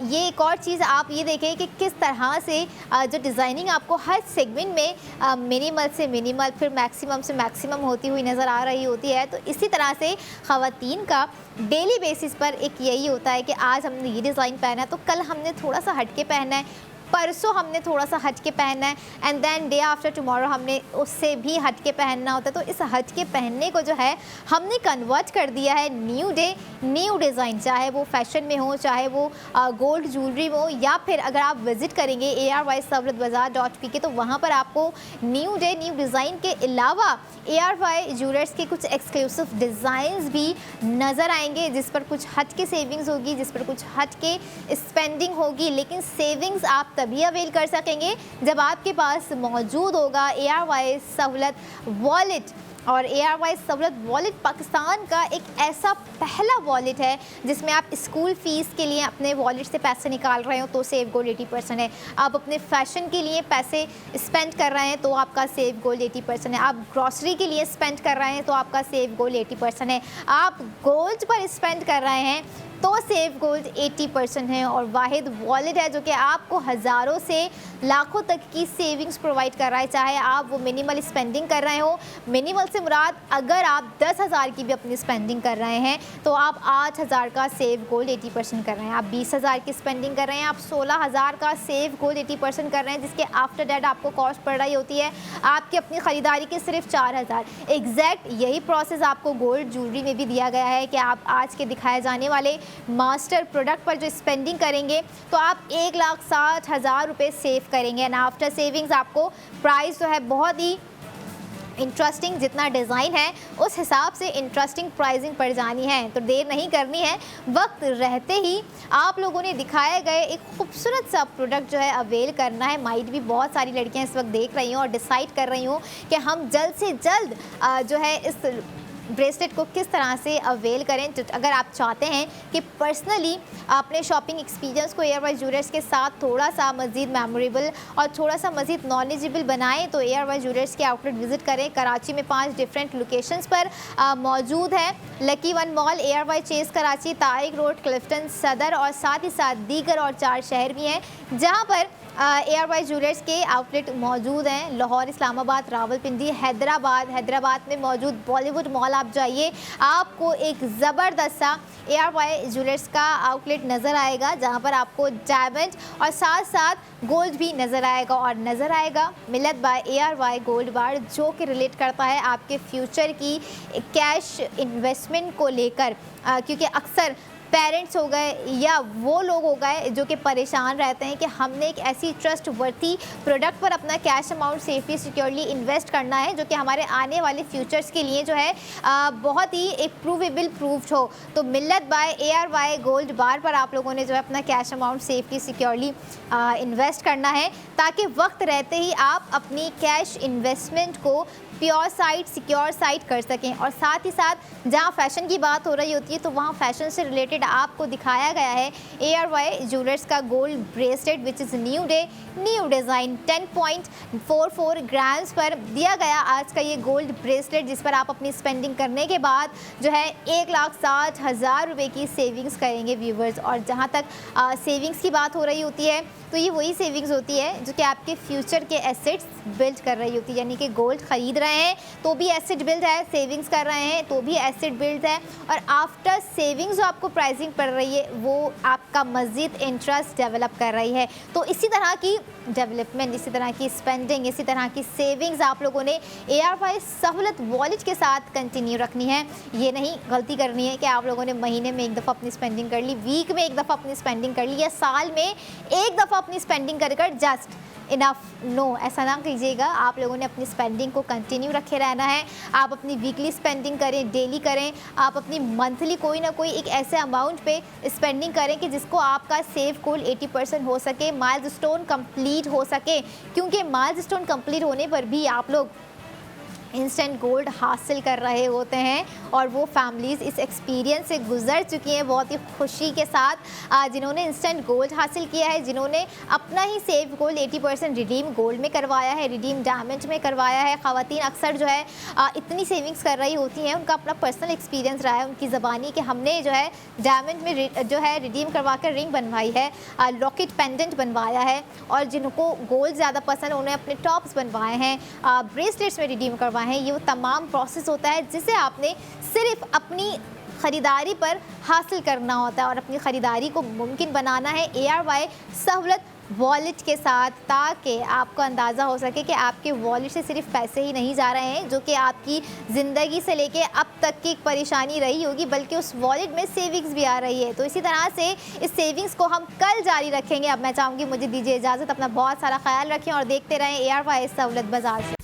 ये एक और चीज़ आप ये देखें कि किस तरह से जो डिज़ाइनिंग आपको हर सेगमेंट में मिनिमल से मिनिमल फिर मैक्सिमम से मैक्सिमम होती हुई नज़र आ रही होती है। तो इसी तरह से ख़वातीन का डेली बेसिस पर एक यही होता है कि आज हमने ये डिज़ाइन पहना है तो कल हमने थोड़ा सा हट के पहनना है, परसों हमने थोड़ा सा हट के पहनना है, and then day after tomorrow हमने उससे भी हट के पहनना होता है। तो इस हट के पहनने को जो है हमने कन्वर्ट कर दिया है न्यू डे न्यू डिज़ाइन, चाहे वो फैशन में हो, चाहे वो गोल्ड ज्वेलरी में हो, या फिर अगर आप विज़िट करेंगे ARYSahulathBazaar.pk तो वहाँ पर आपको न्यू डे न्यू डिज़ाइन के अलावा ARY ज्वेलर्स के कुछ एक्सक्लूसिव डिज़ाइंस भी नज़र आएंगे, जिस पर कुछ हट के सेविंग्स होगी, जिस पर कुछ हट के स्पेंडिंग होगी। लेकिन सेविंग्स आप तभी अवेल कर सकेंगे जब आपके पास मौजूद होगा ARY सहूलत वॉलेट। और ARY सहूलत वॉलेट पाकिस्तान का एक ऐसा पहला वॉलेट है जिसमें आप स्कूल फ़ीस के लिए अपने वॉलेट से पैसे निकाल रहे हो तो सेव गोल्ड 80% है, आप अपने फैशन के लिए पैसे स्पेंड कर रहे हैं तो आपका सेव गोल्ड 80% है, आप ग्रॉसरी के लिए स्पेंड कर रहे हैं तो आपका सेव गोल्ड 80% है, आप गोल्ड पर स्पेंड कर रहे हैं तो सेव गोल्ड 80% है। और वाहिद वॉलेट है जो कि आपको हज़ारों से लाखों तक की सेविंग्स प्रोवाइड कर रहा है, चाहे आप वो मिनिमल स्पेंडिंग कर रहे हो। मिनिमल से मुराद अगर आप 10,000 की भी अपनी स्पेंडिंग कर रहे हैं तो आप 8,000 का सेव गोल्ड 80% कर रहे हैं, आप 20,000 की स्पेंडिंग कर रहे हैं, आप 16,000 का सेव गोल्ड 80% कर रहे हैं, जिसके आफ्टर डेट आपको कॉस्ट पड़ रही होती है आपकी अपनी ख़रीदारी के सिर्फ 4,000। एग्जैक्ट यही प्रोसेस आपको गोल्ड ज्वेलरी में भी दिया गया है कि आप आज के दिखाए जाने वाले मास्टर प्रोडक्ट पर जो स्पेंडिंग करेंगे तो आप 1,60,000 रुपये सेव करेंगे, एंड आफ्टर सेविंग्स आपको प्राइस जो है बहुत ही इंटरेस्टिंग, जितना डिज़ाइन है उस हिसाब से इंटरेस्टिंग प्राइसिंग पड़ जानी है। तो देर नहीं करनी है, वक्त रहते ही आप लोगों ने दिखाए गए एक खूबसूरत सा प्रोडक्ट जो है अवेल करना है। माइट भी बहुत सारी लड़कियां इस वक्त देख रही हूँ और डिसाइड कर रही हूँ कि हम जल्द से जल्द जो है इस ब्रेसलेट को किस तरह से अवेल करें। तो अगर आप चाहते हैं कि पर्सनली अपने शॉपिंग एक्सपीरियंस को ARY ज्वेलर्स के साथ थोड़ा सा मज़ीद मेमोरेबल और थोड़ा सा मज़ीद नॉलेजेबल बनाएं तो ARY ज्वेलर्स के आउटलेट विज़िट करें। कराची में 5 डिफरेंट लोकेशंस पर मौजूद है, lucky one mall, ARY chase Karachi, Tariq road, Clifton Saddar और साथ ही साथ दीगर और 4 शहर भी हैं जहाँ पर ARY ज्वेलर्स के आउटलेट मौजूद हैं। लाहौर, इस्लामाबाद, रावलपिंडी, हैदराबाद में मौजूद बॉलीवुड मॉल आप जाइए, आपको एक ज़बरदस्त सा ARY ज्वेलर्स का आउटलेट नज़र आएगा जहां पर आपको डायमंड और साथ साथ गोल्ड भी नज़र आएगा, और नज़र आएगा मिलत बाय ARY गोल्ड बार, जो कि रिलेट करता है आपके फ्यूचर की कैश इन्वेस्टमेंट को लेकर, क्योंकि अक्सर पेरेंट्स हो गए या वो लोग हो गए जो कि परेशान रहते हैं कि हमने एक ऐसी ट्रस्ट वर्थी प्रोडक्ट पर अपना cash amount safely securely invest करना है जो कि हमारे आने वाले फ्यूचर्स के लिए जो है बहुत ही एक प्रूवेबल प्रूफ्ड हो। तो मिल्लत बाय ARY गोल्ड बार पर आप लोगों ने जो है अपना cash amount safely securely invest करना है ताकि वक्त रहते ही आप अपनी कैश इन्वेस्टमेंट को प्योर साइट, सिक्योर साइट कर सकें। और साथ ही साथ जहाँ फैशन की बात हो रही होती है तो वहाँ फैशन से रिलेटेड आपको दिखाया गया है ARY ज्वेलर्स का gold bracelet which is new day new design 10.44 grams पर दिया गया आज का ये गोल्ड ब्रेसलेट, जिस पर आप अपनी स्पेंडिंग करने के बाद जो है 1,60,000 रुपये की सेविंग्स करेंगे व्यूवर्स। और जहाँ तक सेविंग्स की बात हो रही होती है तो ये वही सेविंग्स होती है जो कि आपके फ्यूचर के एसेट्स बिल्ड कर रही होती है। यानी कि गोल्ड खरीद रहे हैं तो भी एसेट बिल्ड है, सेविंग्स कर रहे हैं तो भी एसेट बिल्ड है, और आफ्टर सेविंग्स जो आपको प्राइसिंग पड़ रही है वो आपका मज़ीद इंटरेस्ट डेवलप कर रही है। तो इसी तरह की डेवलपमेंट, इसी तरह की स्पेंडिंग, इसी तरह की सेविंग्स आप लोगों ने ARY सहूलत वॉलेट के साथ कंटिन्यू रखनी है। ये नहीं गलती करनी है कि आप लोगों ने महीने में एक दफ़ा अपनी स्पेंडिंग कर ली, वीक में एक दफ़ा अपनी स्पेंडिंग कर ली, या साल में एक दफ़ा अपनी स्पेंडिंग कर जस्ट इनफ। नो, ऐसा ना कीजिएगा। आप लोगों ने अपनी स्पेंडिंग को कंटिन्यू रखे रहना है। आप अपनी वीकली स्पेंडिंग करें, डेली करें, आप अपनी मंथली कोई ना कोई एक ऐसे अमाउंट पे स्पेंडिंग करें कि जिसको आपका सेव गोल 80% हो सके, माइलस्टोन कंप्लीट हो सके। क्योंकि माइलस्टोन कंप्लीट होने पर भी आप लोग इंस्टेंट गोल्ड हासिल कर रहे होते हैं, और वो फैमिलीज़ इस एक्सपीरियंस से गुजर चुकी हैं बहुत ही खुशी के साथ, जिन्होंने इंस्टेंट गोल्ड हासिल किया है, जिन्होंने अपना ही सेव गोल्ड 80% रिडीम गोल्ड में करवाया है, रिडीम डायमंड में करवाया है। ख़वातीन अक्सर जो है इतनी सेविंग्स कर रही होती हैं, उनका अपना पर्सनल एक्सपीरियंस रहा है उनकी ज़बानी कि हमने जो है डायमंड में जो है रिडीम करवा कर रिंग बनवाई है, लॉकेट पेंडेंट बनवाया है, और जिनको गोल्ड ज़्यादा पसंद उन्हें अपने टॉप्स बनवाए हैं, ब्रेसलेट्स में रिडीम करवाए हैं। ये वो तमाम प्रोसेस होता है जिसे आपने सिर्फ अपनी ख़रीदारी पर हासिल करना होता है, और अपनी ख़रीदारी को मुमकिन बनाना है ARY सहूलत वॉलेट के साथ, ताकि आपको अंदाज़ा हो सके कि आपके वॉलेट से सिर्फ पैसे ही नहीं जा रहे हैं जो कि आपकी ज़िंदगी से लेके अब तक की एक परेशानी रही होगी, बल्कि उस वॉलेट में सेविंग्स भी आ रही है। तो इसी तरह से इस सेविंग्स को हम कल जारी रखेंगे। अब मैं चाहूँगी मुझे दीजिए इजाज़त, अपना बहुत सारा ख्याल रखें और देखते रहें ARY सहूलत बाज़ार।